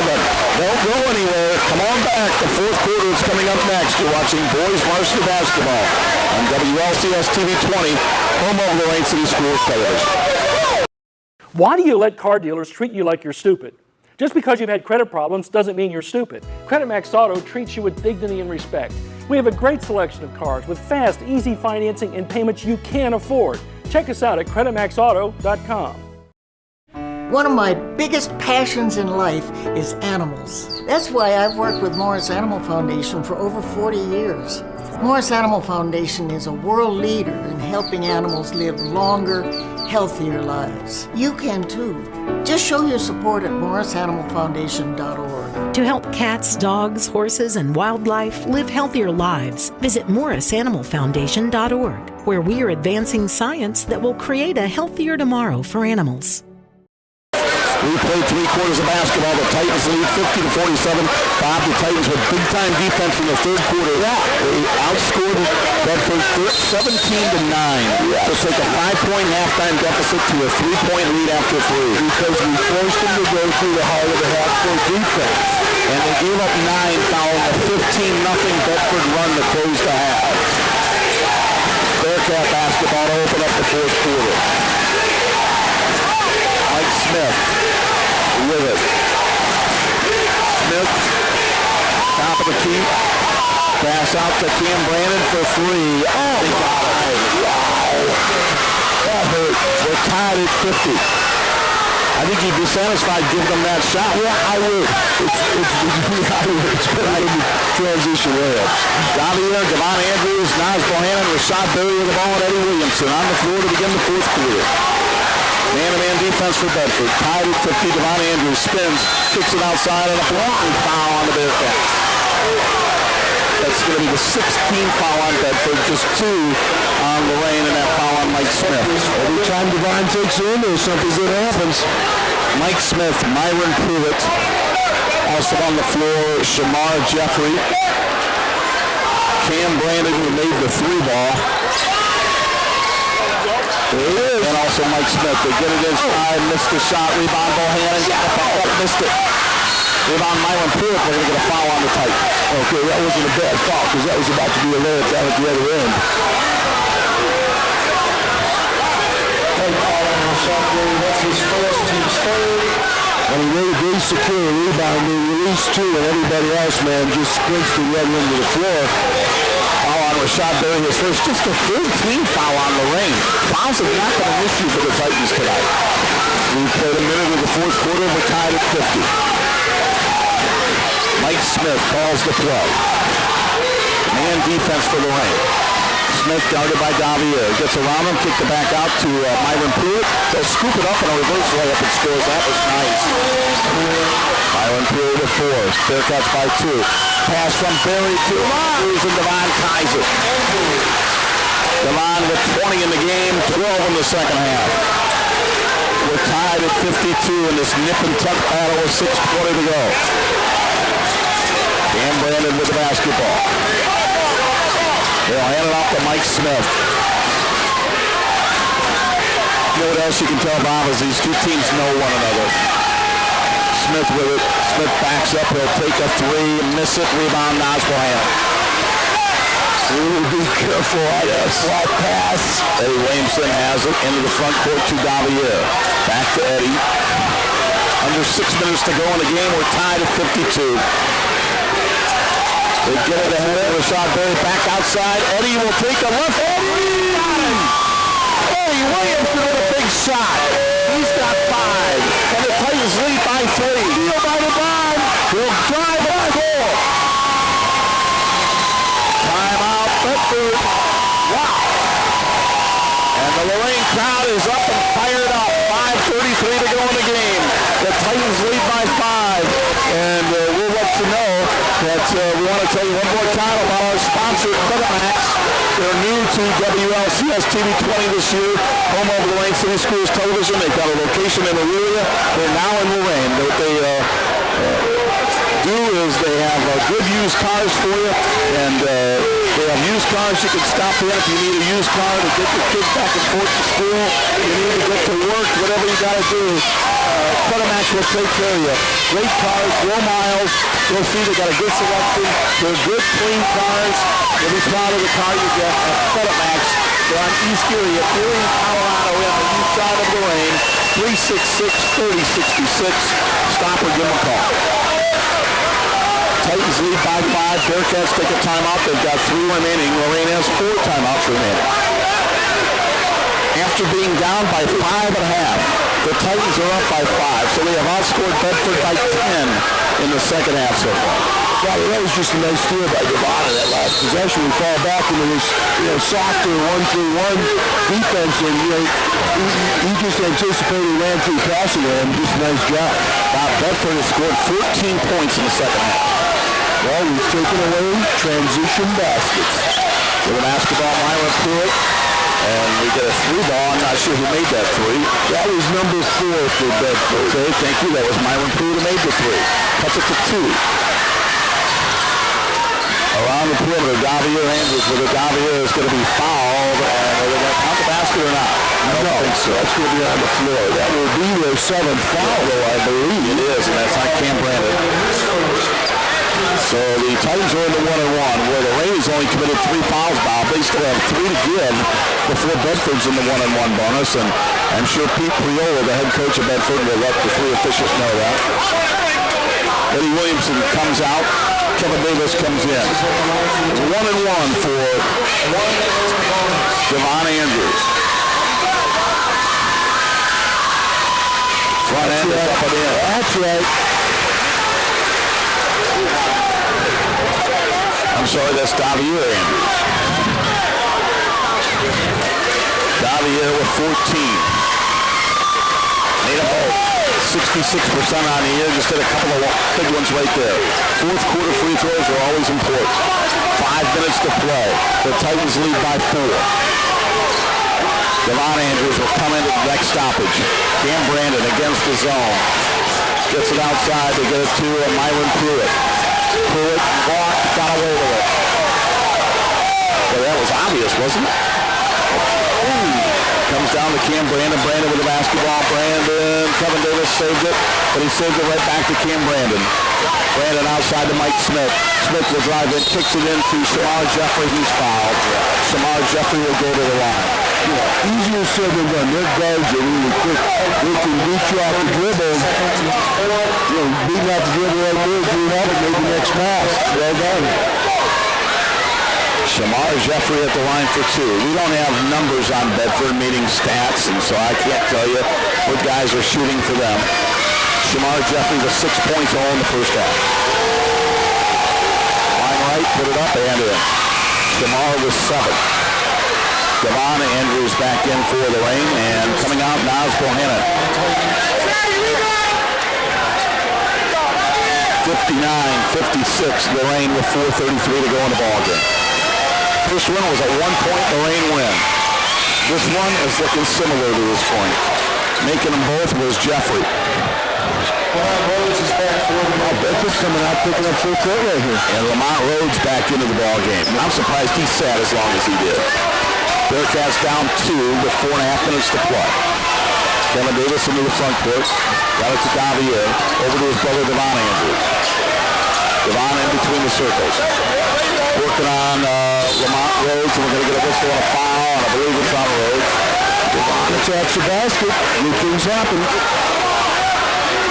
Speaker 2: Don't go anywhere. Come on back. The fourth quarter is coming up next. You're watching boys varsity basketball on WLCS TV 20, home of Lorain City Schools Television.
Speaker 5: Why do you let car dealers treat you like you're stupid? Just because you've had credit problems doesn't mean you're stupid. Credit Max Auto treats you with dignity and respect. We have a great selection of cars with fast, easy financing and payments you can afford. Check us out at creditmaxauto.com.
Speaker 8: One of my biggest passions in life is animals. That's why I've worked with Morris Animal Foundation for over 40 years. Morris Animal Foundation is a world leader in helping animals live longer, healthier lives. You can too. Just show your support at morrisanimalfoundation.org.
Speaker 9: To help cats, dogs, horses, and wildlife live healthier lives, visit morrisanimalfoundation.org, where we are advancing science that will create a healthier tomorrow for animals.
Speaker 2: We played 3 quarters of basketball. The Titans lead 50-47. Bob, the Titans with big-time defense in the third quarter. They outscored Bedford 17-9 to take a 5-point halftime deficit to a 3-point lead after 3.
Speaker 3: Because we forced them to go through the heart of the half-court defense.
Speaker 2: And they gave up 9 following a 15-0 Bedford run to close the half. Bearcat basketball to open up the fourth quarter. Mike Smith with it. Smith, top of the key. Pass out to Cam Brandon for 3. Oh, wow. That hurt. We're tied at 50. I think he'd be satisfied giving them that shot.
Speaker 3: Yeah, I would. It's good. Transition layups.
Speaker 2: Javier, Devon Andrews, Nas Bohannon, Rashad Berry with the ball, and Eddie Williamson on the floor to begin the fourth quarter. Man-to-man defense for Bedford. Tied at 50. Devon Andrews spins, kicks it outside, and a blocking foul on the Bearcats. That's going to be the 16th foul on Bedford, just 2 on Lorain, and that foul on Mike Smith.
Speaker 3: Every time Devon takes in, there's something good happens.
Speaker 2: Mike Smith, Myron Pruitt, also on the floor, Shamar Jeffrey, Cam Brandon, who made the 3-ball. There it is. And also Mike Smith. They get it inside, missed the shot, rebound Bohannon, got it back up, missed it. Rebound Myron Pruitt, we're going to get a foul on the Titans.
Speaker 3: Okay, that wasn't a bad foul because that was about to be a layup down at the other end.
Speaker 4: That's his first, team's third.
Speaker 3: And he really secure rebound, they released 2, and everybody else, man, just sprints to the other end of the floor.
Speaker 2: Foul on Rashad Berry, his first, just a 13th foul on Lorain. Fouls have not been an issue for the Titans tonight. We played a minute of the fourth quarter, we're tied at 50. Mike Smith calls the play. Man defense for Lorain. Smith guarded by Javier. Gets around him, kicked it back out to Myron Pruitt. They'll scoop it up on a reverse layup and scores. That was nice. Myron Pruitt at 4. Bearcats by 2. Pass from Berry to Andrews and Devon Kaiser. Devon with 20 in the game, 12 in the second half. We're tied at 52 in this nip and tuck battle with 6:20 to go. Cam Brandon with the basketball. They'll hand it off to Mike Smith. You know what else you can tell, Bob, is these two teams know one another. Smith with it. Smith backs up. He'll take a three, miss it, rebound, Osborne. Ooh, be careful on that flat pass. Eddie Williamson has it into the front court to Davier. Back to Eddie. Under 6 minutes to go in the game. We're tied at 52. They get it ahead of Rashad Berry back outside. Eddie will take a left. Eddie! Eddie Williamson with a big shot. He's got 5. And the Titans lead by 3. Steal by the bomb. He'll drive and score. Timeout, Bedford. Wow. And the Lorain crowd is up and fired up. 5:33 to go in the game. The Titans lead by 5. And we'll let you know that we want to tell you one more time about our sponsor, Credit Max. They're new to WLCS TV 20 this year, home of Lorain City Schools Television. They've got a location in Erie. They're now in Lorain. What they do is they have good used cars for you, and they have used cars you can stop in if you need a used car to get your kids back and forth to school. You need to get to work, whatever you got to do. Credit Max will take care of you. Great cars, low miles. You'll see they got a good selection. They're good, clean cars. You'll be proud of the car you get at Credit Max. They're on East Erie, Erie, Colorado, on the east side of Lorain. 366-3066. Stop or give them a call. Titans lead by 5. Bearcats take a timeout. They've got 3 remaining. Lorain has 4 timeouts remaining. After being down by 5.5, the Titans are up by 5, so they have outscored Bedford by 10 in the second half so far.
Speaker 3: Yeah, that was just a nice steal by Devon in that last possession. We fall back into this, softer 1-3-1 defense, and he just anticipated ran through passing him. Just a nice job.
Speaker 2: Bedford has scored 14 points in the second half.
Speaker 3: Well, we've taken away transition baskets.
Speaker 2: With a basketball, Myra Pruitt. And we get a 3 ball. I'm not sure who made that 3.
Speaker 3: That was number 4 for Bedford.
Speaker 2: Okay, thank you. That was Myron Pruitt who made the 3. Cuts it to 2. Around the perimeter, Davier Andrews with a Davier is going to be fouled. And are they going to count the basket or not? I don't think so.
Speaker 3: That's going to be on the floor. That will be their 7th foul, though, I believe.
Speaker 2: It is, and that's not Cam Brandon. So the Titans are in the 1-1, where the Rays only committed 3 fouls, Bob. They still have 3 to give before Bedford's in the 1-1 bonus, and I'm sure Pete Priola, the head coach of Bedford, will let the 3 officials know that. Eddie Williamson comes out. Kevin Davis comes in. 1-1 for Devon Andrews. Front end is up and in.
Speaker 3: That's right.
Speaker 2: I'm sorry, that's Davier Andrews. Davier with 14. Made a ball. 66% on the year. Just did a couple of big ones right there. Fourth quarter free throws are always important. 5 minutes to play. The Titans lead by 4. Devon Andrews will come into the next stoppage. Cam Brandon against the zone. Gets it outside. They get it to Myron Pruitt. Pruitt walked, got away with it. Well, that was obvious, wasn't it? Comes down to Cam Brandon. Brandon with the basketball. Brandon. Kevin Davis saved it, but he saved it right back to Cam Brandon. Brandon outside to Mike Smith. Smith will drive in, kicks it into Shamar Jeffrey. He's fouled. Shamar Jeffrey will go to the line.
Speaker 3: Easier said than done. Their guards are really quick. They can beat you off the dribble. Beating off the dribble right there, doing that and make the next pass. Well done.
Speaker 2: Shamar Jeffrey at the line for 2. We don't have numbers on Bedford, meaning stats, and so I can't tell you what guys are shooting for them. Shamar Jeffrey with 6 points all in the first half. Line right, put it up and in. Shamar with 7. Devon Andrews back in for Lorain, and coming out now is Bohannon. 59-56, Lorain with 4:33 to go in the ball game. First one was a 1-point Lorain win. This one is looking similar to this point. Making them both was Jeffrey.
Speaker 3: Rhodes is back for the Bedford's coming out, picking up full court right here.
Speaker 2: And Lamont Rhodes back into the ball game. I'm surprised he sat as long as he did. Bearcats down 2 with 4.5 minutes to play. Kevin Davis into the front court. Got it to Davier. Over to his brother Devon Andrews. Devon in between the circles. Working on Lamont Rhodes, and we're going to get a whistle and a foul, and I believe it's on Rhodes.
Speaker 3: Devon attacks the basket. New things happen.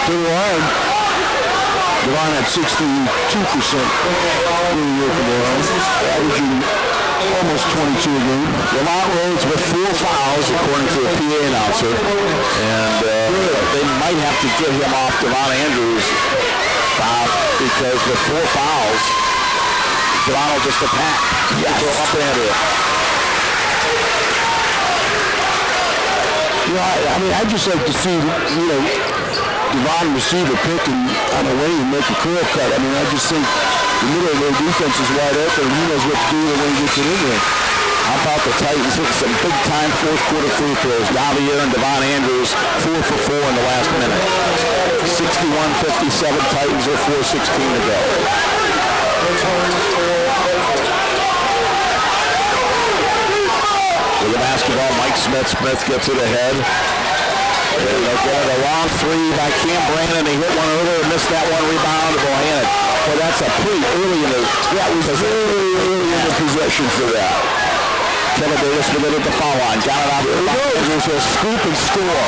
Speaker 3: To the line. Devon had 62% in the year for the line, averaging almost 22 a game.
Speaker 2: Lamont Rhodes with 4 fouls, according to the PA announcer, and they might have to get him off Devon Andrews, Bob, because with 4 fouls, Devon will just attack. Yes. Go up and in.
Speaker 3: I mean, I'd just like to see, Devon receiver pick and on a wing and make a curl cut. I mean, I just think the middle of their defense is wide open, and he knows what to do when he gets it in there.
Speaker 2: How about the Titans hitting some big-time fourth-quarter free throws? Davier and Devon Andrews, 4 for 4 in the last minute. 61-57, Titans are 4:16 to go. With the basketball, Mike Smith. Smith gets it ahead. And they'll get it a long 3 by Cam Brandon. He hit one earlier, missed that one, rebound to Bohannon. Well, that's a pretty early in the, very early in the possession for that. Kevin Davis with it at the foul line. Got it out there. There's a scoop and score.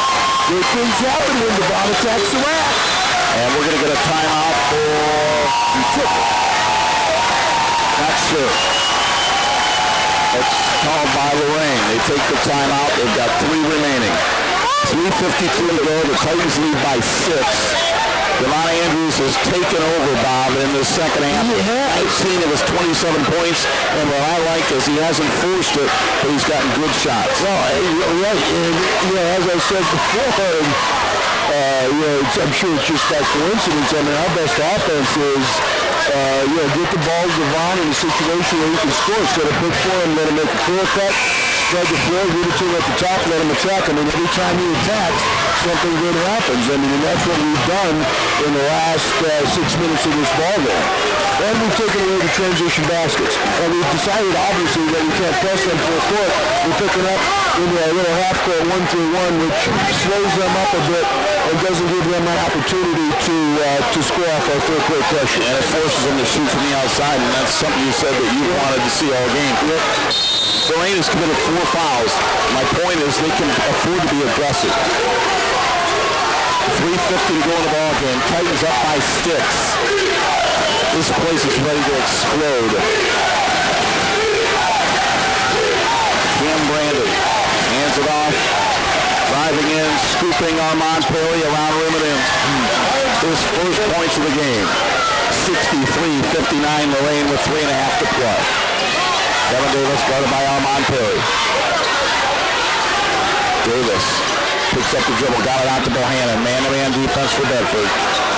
Speaker 3: Good things happen when Devon attacks the rack.
Speaker 2: And we're going to get a timeout for... Not sure. It's called by Lorain. They take the timeout. They've got 3 remaining. 3:52 to go. The Titans lead by 6. Devon Andrews has taken over, Bob, in the second half. I've seen it was 27 points, and what I like is he hasn't forced it, but he's gotten good shots.
Speaker 3: Well, right, and as I said before, I'm sure it's just by coincidence. I mean, our best offense is, get the ball to Devon in a situation where he can score. Instead of pick for him, let him make a clear cut, spread the floor, get it to him at the top, let him attack. I mean, every time he attacks, something good happens. I mean, and that's what we've done in the last 6 minutes of this ball game. And we've taken away the transition baskets. And we've decided, obviously, that we can't press them full court. We're picking up in a little half-court 1-3-1, which slows them up a bit and doesn't give them an opportunity to score off our full-court pressure.
Speaker 2: And it forces them to shoot from the outside, and that's something you said that you wanted to see all game. Lorain has committed 4 fouls. My point is they can afford to be aggressive. 3:50 to go in the ball game. Titans up by 6. This place is ready to explode. Cam Brandon hands it off. Driving in, scooping Armand Perry around rim and in. His first points of the game. 63-59 Lorain with 3.5 to play. Kevin Davis guarded by Armand Perry. Davis picks up the dribble, got it out to Bohannon. Man-to-man defense for Bedford.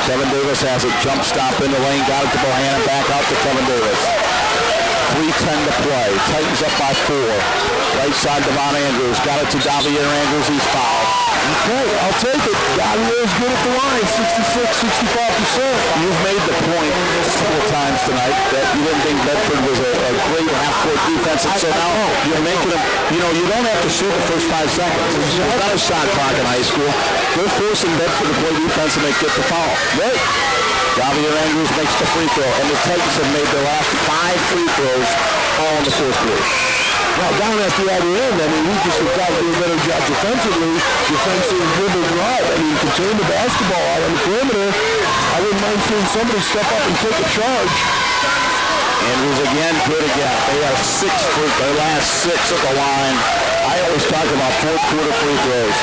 Speaker 2: Kevin Davis has it, jump stop in the lane, got it to Bohannon, back out to Kevin Davis. 3:10 to play. Titans up by 4. Right side, Devon Andrews. Got it to Davier Andrews. He's fouled.
Speaker 3: Okay, I'll take it. Davier's good at the line, 66-65%.
Speaker 2: You've made the point a couple of times tonight that you didn't think Bedford was a great half-court defense, and so now you're making them, you don't have to shoot the first 5 seconds. There's not a shot clock in high school. They're forcing Bedford to play defense and they get the foul. Right. Davier Andrews makes the free throw, and the Titans have made their last 5 free throws all in the fourth quarter.
Speaker 3: Well, down at the other end, I mean, we just have got to do a better job defensively. Defensive dribble drive. I mean, contain the basketball out on the perimeter. I wouldn't mind seeing somebody step up and take a charge.
Speaker 2: Andrews again, good again. They have 6 free, their last 6 at the line. I always talk about fourth quarter free throws.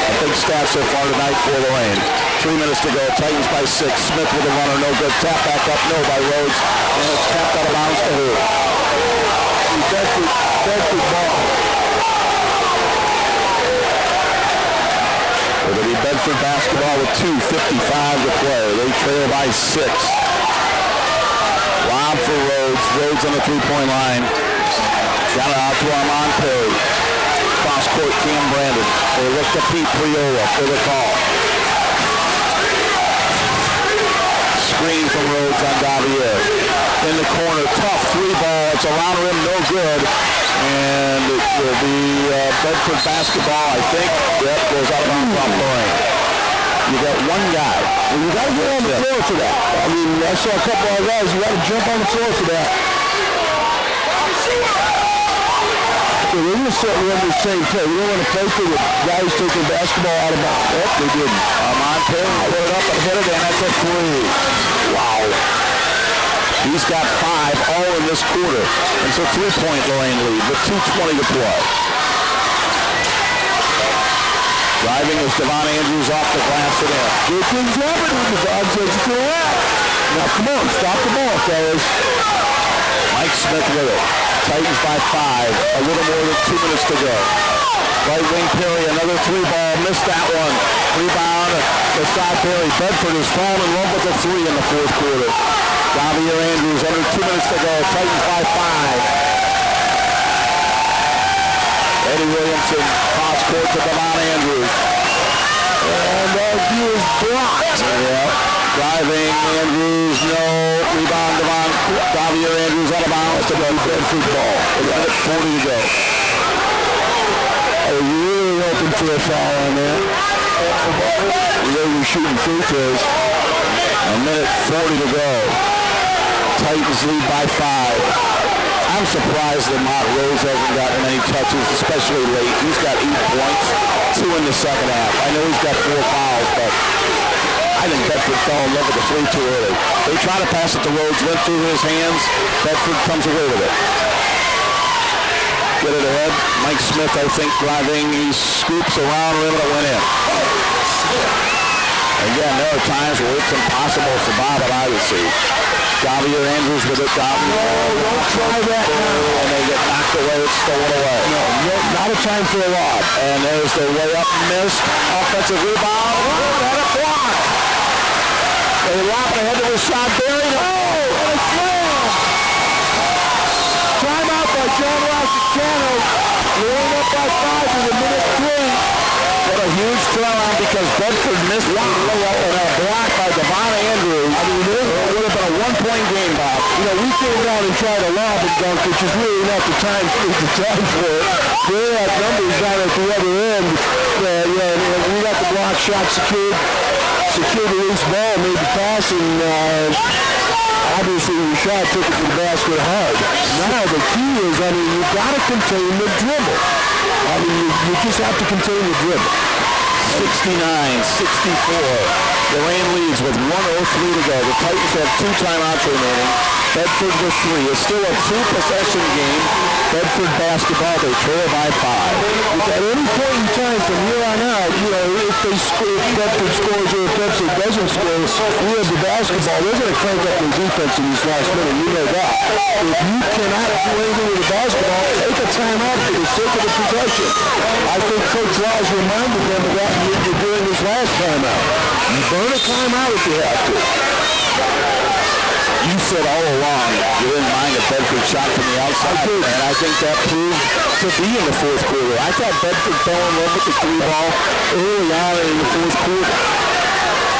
Speaker 2: A big stat so far tonight for Lorain. 3 minutes to go. Titans by 6. Smith with a runner, no good. Tap back up, no by Rhodes. And it's tapped out of bounds to who?
Speaker 3: Bedford ball.
Speaker 2: It'll be Bedford basketball with 2:55 to play. They trail by 6. Lob for Rhodes. Rhodes on the 3-point line. Got it out to Armand Perry. Cross court, Cam Brandon. They look to Pete Priola for the call. Screen from Rhodes on Davier. In the corner, tough three ball. It's around rim, no good. And it will be Bedford basketball, I think. Yep, goes out of bounds off Lorain. You got one guy.
Speaker 3: Well, you got to get on the floor for that. I mean, I saw a couple of guys. You got to jump on the floor for that. Okay, we're going to start running the same play. We don't want to play for the guys taking basketball out of bounds. Yep, they didn't.
Speaker 2: Armand Perry put it up and hit it, and that's a three. Wow. He's got 5 all in this quarter. And so 3-point Lorain lead with 2:20 to play. Driving is Devon Andrews off the glass and in.
Speaker 3: Good things happen when the dog says it's going out. Now come on, stop the ball, fellas.
Speaker 2: Mike Smith with it. Titans by 5. A little more than 2 minutes to go. Right wing Perry, another 3-ball. Missed that one. Rebound to Scott Perry. Bedford has fallen in love with the 3 in the fourth quarter. Javier Andrews, under 2 minutes to go. Titans by 5. Eddie Williamson, cross court to Devon Andrews.
Speaker 3: And he is blocked.
Speaker 2: Yep. Driving Andrews, no. Rebound Devon. Javier Andrews out of bounds to Bedford ball. 40 to go.
Speaker 3: I was really hoping for a foul on that. They were shooting free throws.
Speaker 2: A minute 40 to go. Titans lead by 5. I'm surprised that Mott Rose hasn't gotten many touches, especially late. He's got 8 points, 2 in the second half. I know he's got 4 fouls, but I think Bedford fell in love with the 3 too early. They try to pass it to Rhodes, went through his hands. Bedford comes away with it. Get it ahead. Mike Smith, I think, driving. He scoops around rim and it went in. Again, there are times where it's impossible for Bob and I to see. Javier Andrews with it.
Speaker 3: No, don't try that now.
Speaker 2: And they get knocked away. It's stolen away.
Speaker 3: No, not a time for a lob.
Speaker 2: And there's the way up missed. Offensive rebound. Oh, and a block. They lob ahead to Rashad Berry. Oh, and a slam.
Speaker 3: Timeout by John Rossicano. Lorain up by 5 with a minute 3.
Speaker 2: What a huge turnaround because Bedford missed one and a block by Devon Andrews. I mean, it would have been a 1-point game, Bob.
Speaker 3: You know, we came down and tried to lob and dunk, which is really not the time for it. They had numbers down at the other end. And we got the block shot secured the loose ball, made the pass, and obviously Rashad took it to the basket hard. Now the key is, I mean, you've got to contain the dribble. I mean, you just have to contain the dribble.
Speaker 2: 69-64. Lorain leads with 1:03 to go. The Titans have 2 timeouts remaining. Bedford with 3. It's still a 2-possession game. Bedford basketball, they trail by 5.
Speaker 3: At any point in time from here on out, you know, if Bedford scores or if Bedford doesn't score, we have the basketball. They're going to crank up their defense in this last minute. You know that. If you cannot do anything with the basketball, take a timeout for the sake of the possession. I think Coach Laws reminded them of that during this last timeout. You burn a timeout if you have to.
Speaker 2: You said all along you didn't mind a Bedford shot from the outside, and I think that proved to be in the fourth quarter. I thought Bedford fell in love with the 3-ball early on in the fourth quarter.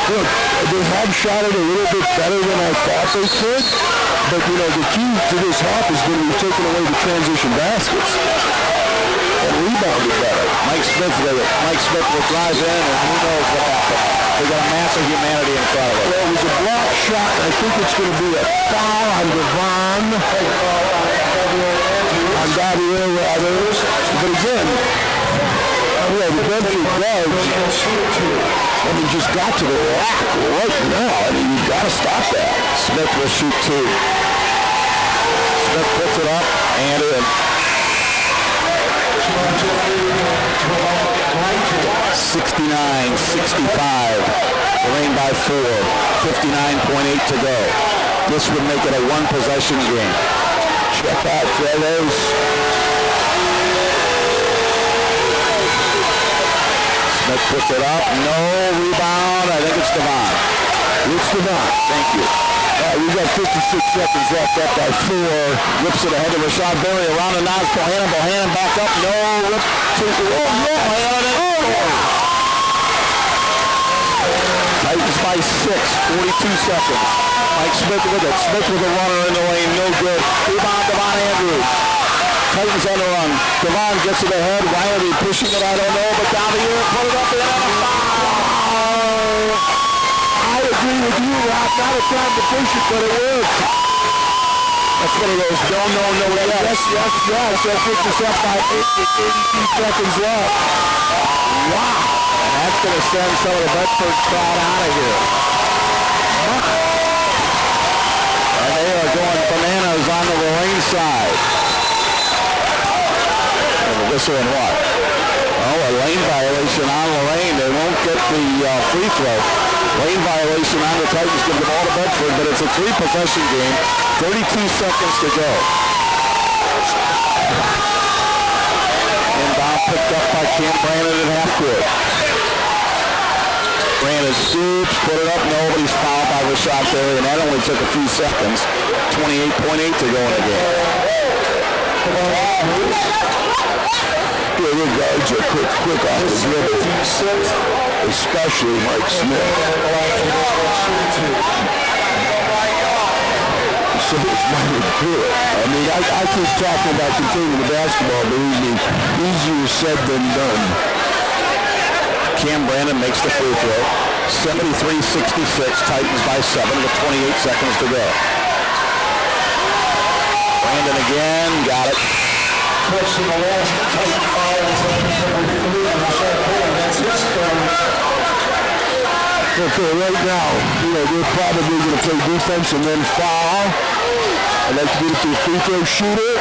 Speaker 3: Look, they have shot it a little bit better than I thought they could, but you know, the key to this half is when we've taken away the transition baskets and rebounded better.
Speaker 2: Mike Smith with it. Mike Smith will drive in, and who knows what happened. They got a mass of humanity in front of it.
Speaker 3: Well, it was a block shot, and I think it's going to be a foul on Devon. On Davier, rather. But again, the Bedford guards, I mean, just got to the rack right now. I mean, you've got to stop that.
Speaker 2: Smith will shoot 2. Smith puts it up and in. 69-65. Lorain by 4. 59.8 to go. This would make it a 1-possession game.
Speaker 3: Check out fellas.
Speaker 2: Smith puts it up. No rebound. I think it's Devon.
Speaker 3: It's Devon.
Speaker 2: Thank you.
Speaker 3: We've got 56 seconds left, up by 4.
Speaker 2: Whips it ahead to Rashad Berry, around the nines, Bohannon back up, no, rip to Bohannon. Titans by 6, 42 seconds. Mike Smith with it, Smith with a runner in the lane, no good. Rebound, Devon Andrews. Titans on the run. Devon gets it ahead, Riley pushing it, I don't know, but down the air, put it up and a foul.
Speaker 3: I agree with you, Rob. Not a time to push it, but it worked.
Speaker 2: That's one of those don't know, no yes.
Speaker 3: Yes. That puts us up by 82 seconds left.
Speaker 2: Wow. And that's going to send some of the Bedford crowd out of here. And they are going bananas on the Lorain side. And the whistle and what? Oh, a lane violation on Lorain. They won't get the free throw. Lane violation on the Titans, give the ball to Bedford, but it's a 3-possession game. 32 seconds to go. Inbound picked up by Cam Brandon at half court. Brandon scoops, put it up, nobody's fouled by Rashad Berry, and that only took a few seconds. 28.8 to go in the game.
Speaker 3: Yeah, their guards are quick off the dribble, especially Mike Smith. So it's not good. I mean, I keep talking about containing the basketball, believe me, easier said than done.
Speaker 2: Cam Brandon makes the free throw. 73-66, Titans by 7 with 28 seconds to go. Brandon again, got it.
Speaker 4: Catching the last Titan foul is that's his
Speaker 3: Okay, right now, they're probably going to play defense and then foul. I'd like to get it to a free throw shooter.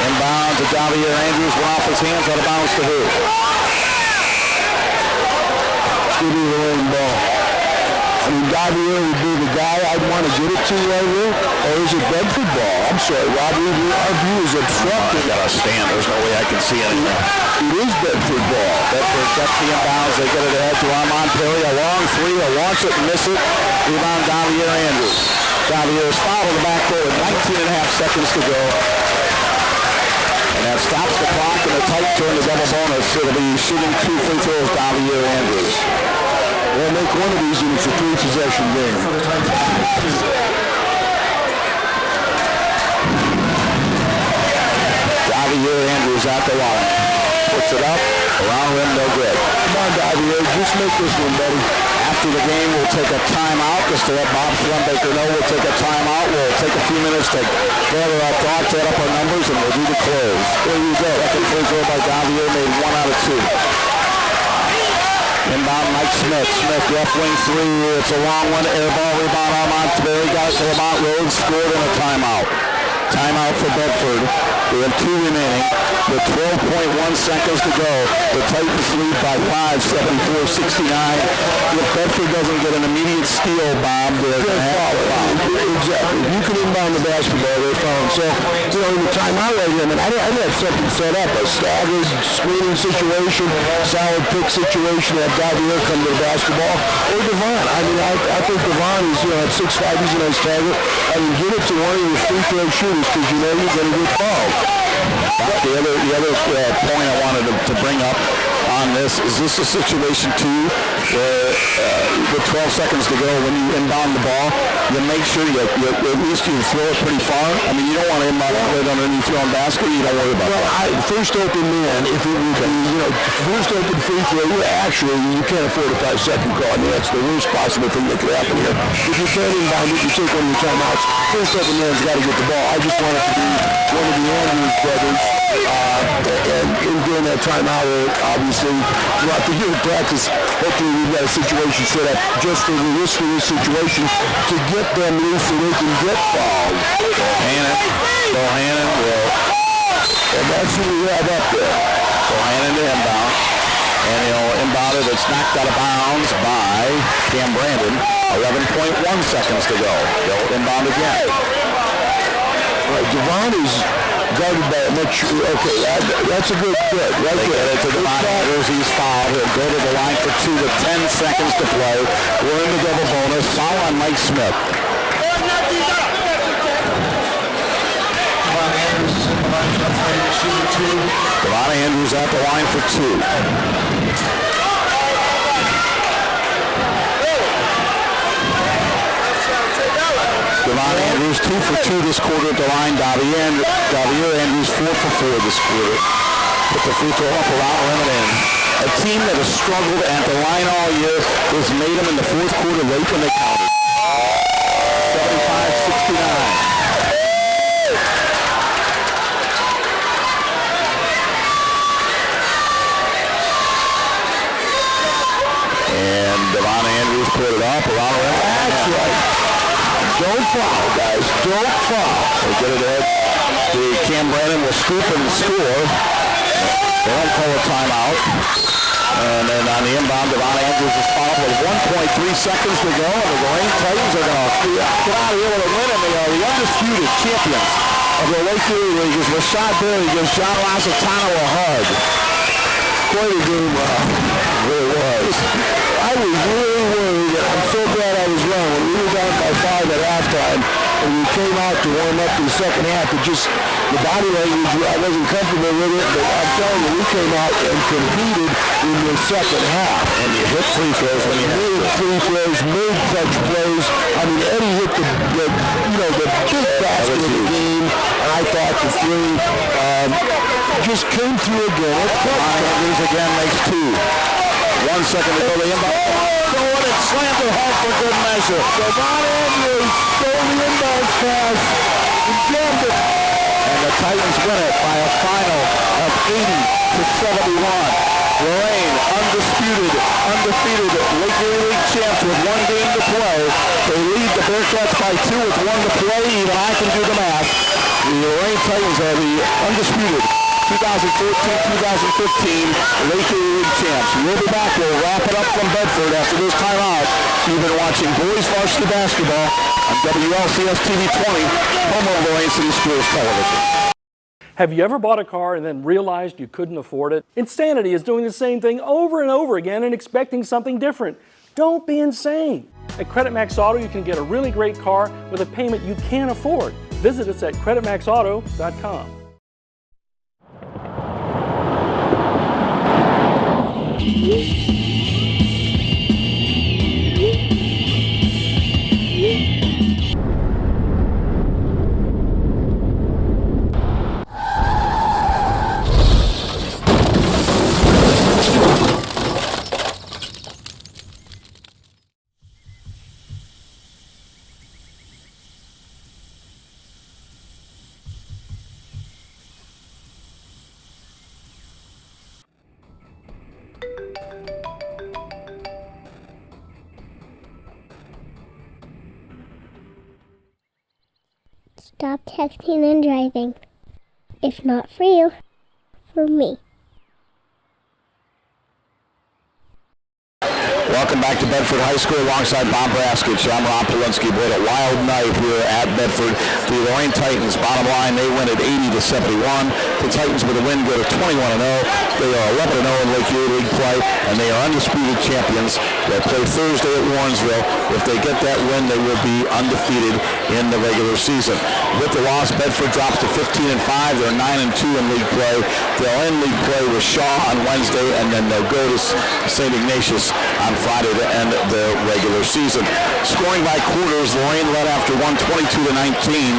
Speaker 2: Inbound to Javier Andrews, one off his hands, out of bounds to who?
Speaker 3: It's going to be the Lorain ball. I mean, Javier would be the guy I'd want to get it to right here, or is it Bedford ball? I'm sorry, Robbie, our view is obstructed.
Speaker 2: I got to stand, there's no way I can see anything.
Speaker 3: It is Bedford ball.
Speaker 2: Bedford gets the inbounds, they get it ahead to Armand Perry, a long three, a launch it, miss it. Rebound, Javier Andrews. Javier is fouled in the backcourt with 19 and a half seconds to go. And that stops the clock, and the Titans turn to double bonus. It'll be shooting 2 free throws, Javier Andrews.
Speaker 3: They'll make one of these, and it's a 3-possession game.
Speaker 2: Javier Andrews at the line. Puts it up, around rim, no good.
Speaker 3: Come on, Javier, just make this one, buddy.
Speaker 2: After the game, we'll take a timeout just to let Bob Schlumbaker know we'll take a timeout. We'll take a few minutes to gather our thoughts, add up our numbers, and we'll do the close. There you go. Second free throw by Javier, made 1 out of 2. Inbound Mike Smith. Smith left wing 3. It's a long one. Air ball rebound Armand Perry. Got it to Lamont Rhodes. Scored in a timeout. Timeout for Bedford. We have 2 remaining with 12.1 seconds to go. The Titans lead by 5, 74-69. If Bedford doesn't get an immediate steal, Bob, they're going to have to foul.
Speaker 3: Exactly. If you can inbound the basketball, they're fouling. So, in the timeout right here, I'd have something set up, a staggered screening situation, solid pick situation, have Javier come to the basketball, or Devon. I mean, I think Devon is, at 6'5", he's a nice target. I mean, give it to one of your free throw shooters because you know you're going to get fouled.
Speaker 2: The other point I wanted to bring up on this is a situation too where with 12 seconds to go, when you inbound the ball, you make sure you at least you throw it pretty far. I mean, you don't want to inbound it right underneath your own basket. You don't worry about that.
Speaker 3: First open man, if it would be, first open free throw, you can't afford a 5-second call. I mean, that's the worst possible thing that could happen here. If you can't inbound it, you take one of your timeouts. First open man's got to get the ball. I just want it to be one of the Andrews brothers. And during that timeout, obviously, throughout the year of practice, hopefully we've got a situation set up just for the risk of this situation to get them loose so they can get fouled.
Speaker 2: Bohannon will.
Speaker 3: And that's who we have up there.
Speaker 2: Bohannon to inbound. And he'll inbound it. It's knocked out of bounds by Cam Brandon. 11.1 seconds to go. They'll inbound again.
Speaker 3: Right, Devon is guarded by a much, okay, that's a good bit, right
Speaker 2: there. Get it to Devon Andrews, he's fouled. He'll go to the line for 2 with 10 seconds to play. We're in the double bonus. Foul on Mike Smith. Devon Andrews at the line for two. Devon Andrews 2 for 2 this quarter at the line. Javier Andrews 4 for 4 this quarter. Put the free throw up around the rim and in. A team that has struggled at the line all year has made them in the fourth quarter late when they counted. 75-69. And Devon Andrews put it up around the rim. That's right. Don't foul, guys. Don't foul. They get it in. Cam Brandon will scoop and score. They don't call a timeout. And then on the inbound, Devon Andrews is fouled with 1.3 seconds to go. And the Lorain Titans are going to get out of here with a win. And they are the undisputed champions of the Lake Erie League. As Rashad Berry gives John Lasitano a hug. Quite a game, really was. I was really worried, and I'm so glad I was wrong. When we were down by 5 at halftime, and we came out to warm up in the second half, the body language, I wasn't comfortable with it, but I'm telling you, we came out and competed in the second half. And you hit free throws when you made free throws, made clutch plays. I mean, Eddie hit the big basket of the game, and I thought the three just came through again. Andrews again makes 2. 1 second to go. The inbound. Throw it and slammed it home for good measure. Devon Andrews stole the inbound pass and jammed it. And the Titans win it by a final of 80-71. Lorain, undefeated Lake Erie League champs with 1 game to play. They lead the Bearcats by 2 with 1 to play. Even I can do the math. The Lorain Titans are the undisputed 2014-2015 Lake Erie League champs. We'll be back. We'll wrap it up from Bedford after this timeout. You've been watching boys varsity basketball on WLCS TV 20, home of Lorain City Schools Television.
Speaker 5: Have you ever bought a car and then realized you couldn't afford it? Insanity is doing the same thing over and over again and expecting something different. Don't be insane. At Credit Max Auto, you can get a really great car with a payment you can't afford. Visit us at creditmaxauto.com.
Speaker 6: Stop texting and driving. If not for you, for me.
Speaker 2: Welcome back to Bedford High School alongside Bob Braskich. I'm Ron Polinsky. We had a wild night here at Bedford. The Lorain Titans, bottom line, they win at 80-71. The Titans with a win go to 21-0. They are 11-0 in Lake Erie League play, and they are undisputed champions. They'll play Thursday at Warrensville. If they get that win, they will be undefeated in the regular season. With the loss, Bedford drops to 15-5. They're 9-2 in league play. They'll end league play with Shaw on Wednesday, and then they'll go to St. Ignatius on Friday to end the regular season. Scoring by quarters, Lorain led after 122-19.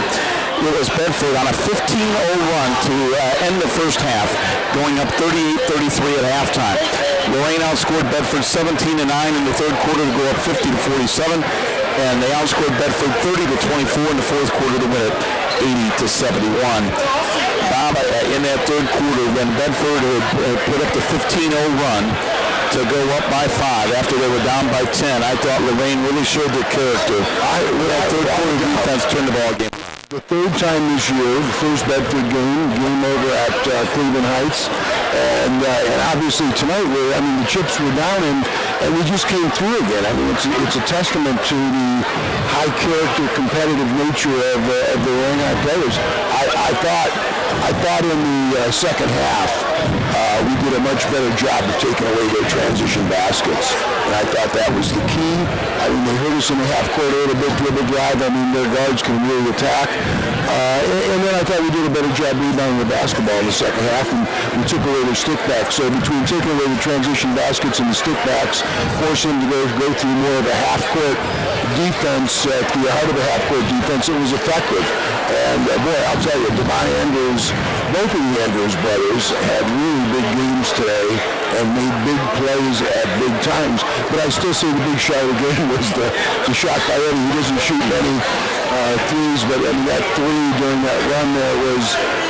Speaker 2: It was Bedford on a 15-0 run to end the first half, going up 38-33 at halftime. Lorain outscored Bedford 17-9 in the third quarter to go up 50-47, and they outscored Bedford 30-24 in the fourth quarter to win it 80-71. Bob, in that third quarter, when Bedford had put up the 15-0 run to go up by 5 after they were down by 10, I thought Lorain really showed their character. That third quarter defense turned the ball game.
Speaker 3: The third time this year, the first Bedford game over at Cleveland Heights, and obviously tonight, the chips were down, and we just came through again. I mean, it's a testament to the high character, competitive nature of the Lorain players. I thought in the second half, we did a much better job of taking away their transition baskets. And I thought that was the key. I mean, they hurt us in the half court a little bit, dribble drive. I mean, their guards can really attack. And then I thought we did a better job rebounding the basketball in the second half, and we took away their stick backs. So between taking away the transition baskets and the stick backs, forcing them to go through more of a half court defense, at the heart of a half court defense, it was effective. And boy, I'll tell you, Devon Andrews, both of the Andrews brothers had really big games today and made big plays at big times. But I still say the big shot of the game was the shot by Erie. He doesn't shoot many threes, but I mean, that three during that run there was,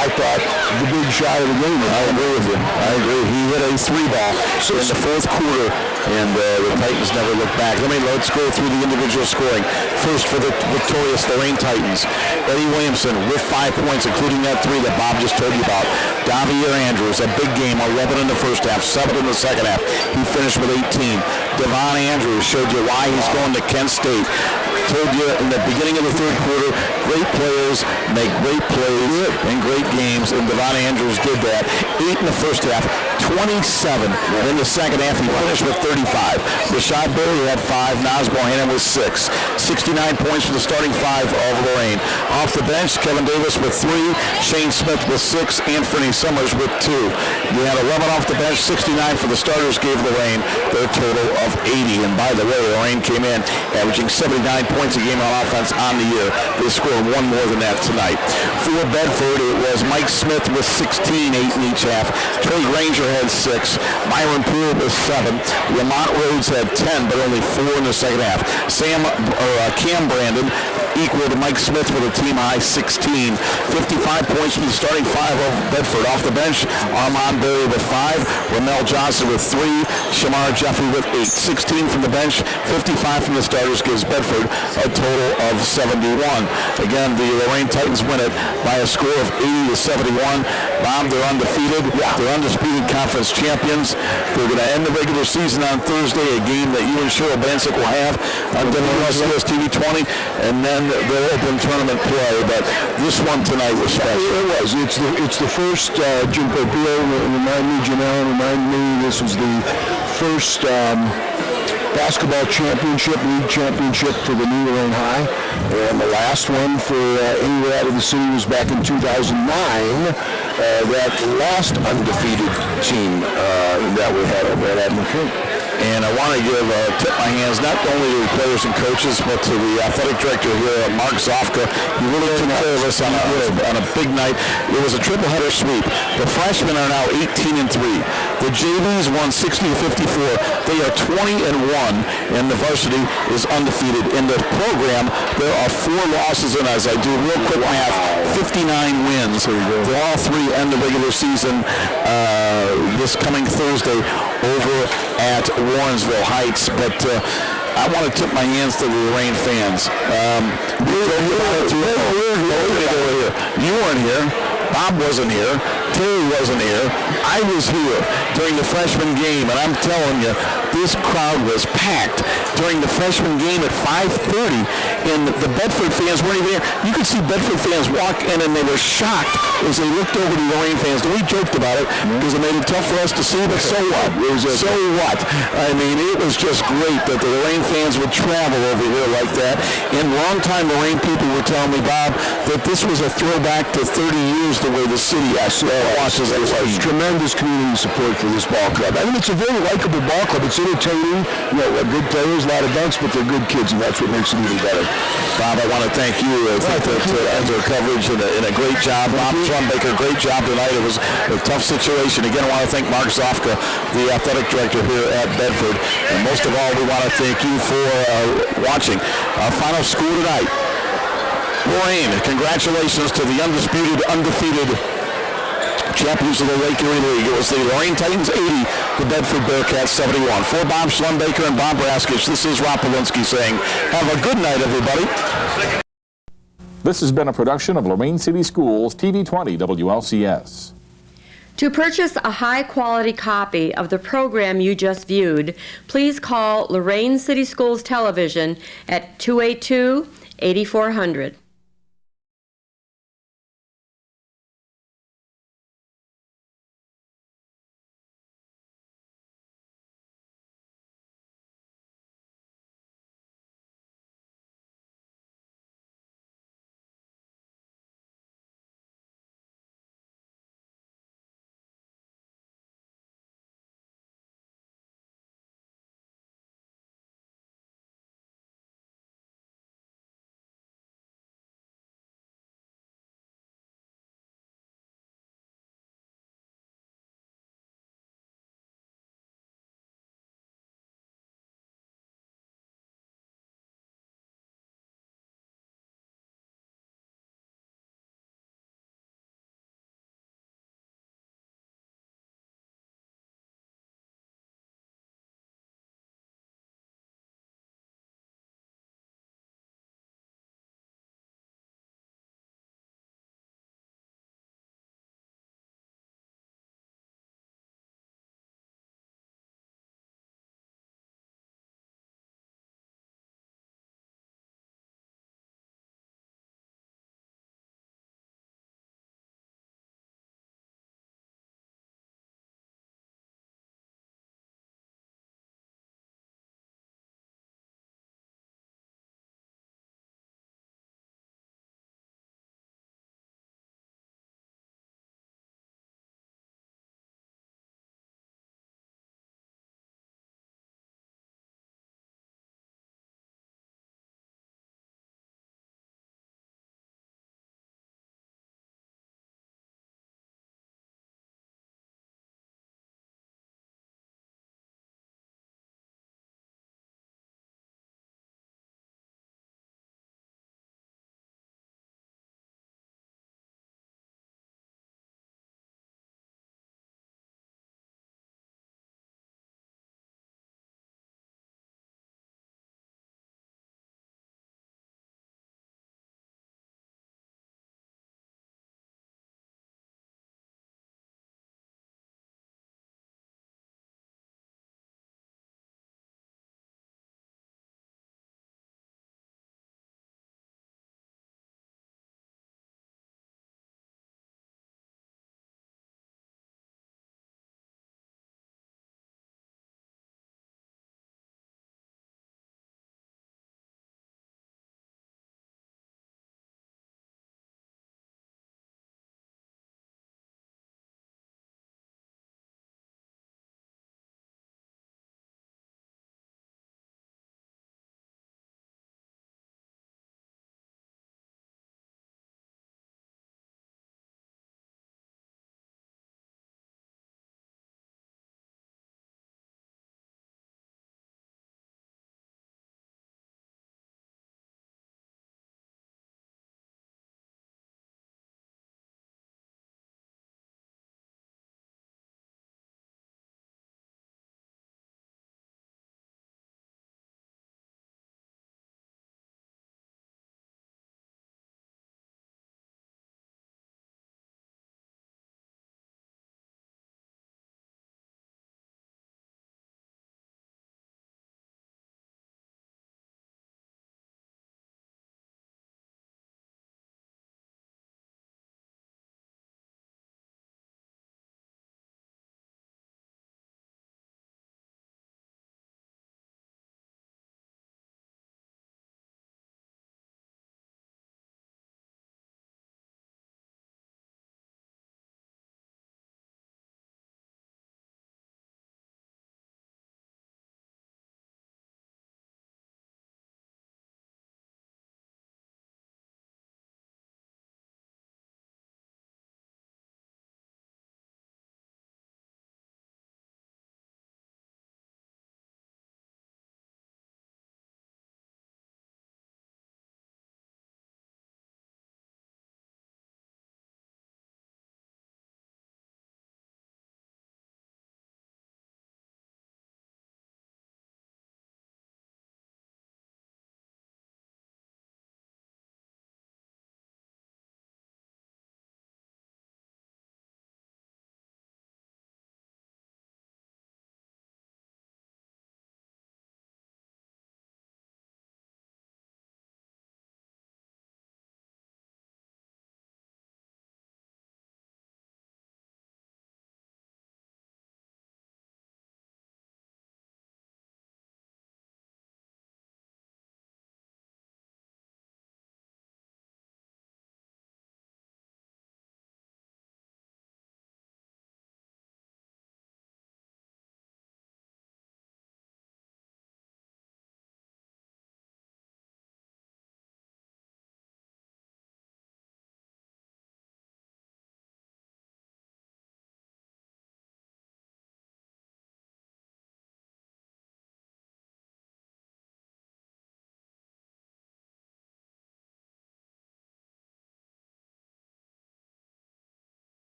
Speaker 3: I thought, the big shot of the game.
Speaker 2: I agree with you. I agree. He hit a three ball in the fourth quarter, and the Titans never looked back. Let's go through the individual scoring. First for the victorious Lorain Titans, Eddie Williamson with 5 points, including that three that Bob just told you about. Javier Andrews, a big game, 11 in the first half, 7 in the second half. He finished with 18. Devon Andrews showed you why he's going to Kent State. Told you in the beginning of the third quarter, great players make great plays and great games, and Devon Andrews did that. 8 in the first half, 27 in the second half. He finished with 35. Rashad Berry had 5, Nas Bohannon with 6. 69 points for the starting 5 of Lorain. Off the bench, Kevin Davis with 3, Shane Smith with 6, Anthony Summers with 2. You had 11 off the bench, 69 for the starters, gave Lorain their total of 80. And by the way, Lorain came in averaging 79 points a game on offense on the year. They scored 1 more than that tonight. For Bedford, it was Mike Smith with 16, 8 in each half. Trey Granger had 6. Myron Poole with 7. Lamont Rhodes had 10, but only 4 in the second half. Cam Brandon equaled Mike Smith with a team high 16. 55 points from the starting 5 of Bedford. Off the bench, Armand Berry with 5. Ramel Johnson with 3. Shamar Jeffrey with 8. 16 from the bench, 55 from the starters gives Bedford a total of 71. Again, the Lorain Titans win it by a score of 80-71. Bob, they're undefeated. They're undisputed conference champions. They're going to end the regular season on Thursday, a game that you and Cheryl Bancek will have on WLCS TV 20, and then they'll open tournament play. But this one tonight was special.
Speaker 3: It was. It's the first, Jim Popio, remind me, Janelle, remind me, this was the first basketball championship, league championship for the new Lorain High, and the last one for anywhere out of the city was back in 2009. That last undefeated team that we had over at Admiral King.
Speaker 2: And I want to tip my hands not only to the players and coaches, but to the athletic director here, Mark Zofka. He really took care of us on a big night. It was a triple header sweep. The freshmen are now 18-3. The JVs won 60-54. They are 20-1, and the varsity is undefeated. In the program, there are 4 losses, and as I do real quick math, 59 wins. They'll all 3 end the regular season this coming Thursday over at Warrensville Heights. But I want to tip my hands to the Lorain fans. You weren't here. Bob wasn't here. Terry wasn't here. I was here during the freshman game, and I'm telling you, this crowd was packed during the freshman game at 5:30, and the Bedford fans weren't even here. You could see Bedford fans walk in, and they were shocked as they looked over to the Lorain fans. And we joked about it because it made it tough for us to see, but so what? So what? I mean, it was just great that the Lorain fans would travel over here like that. And longtime Lorain people were telling me, Bob, that this was a throwback to 30 years the way the city watches it.
Speaker 3: There's tremendous community support for this ball club. I mean, it's a very likable ball club. It's entertaining. You know, good players, a lot of dunks, but they're good kids, and that's what makes it even better.
Speaker 2: Bob, I want to thank you for your coverage and a great job. Bob Schlumbaker, great job tonight. It was a tough situation. Again, I want to thank Mark Zofka, the athletic director here at Bedford. And most of all, we want to thank you for watching our final score tonight. Lorain, congratulations to the undefeated champions of the Lake Erie League. It was the Lorain Titans 80, the Bedford Bearcats 71. For Bob Schlumbaker and Bob Braskich, this is Rob Polinsky saying, have a good night, everybody.
Speaker 10: This has been a production of Lorain City Schools, TV 20 WLCS.
Speaker 11: To purchase a high-quality copy of the program you just viewed, please call Lorain City Schools Television at 282-8400.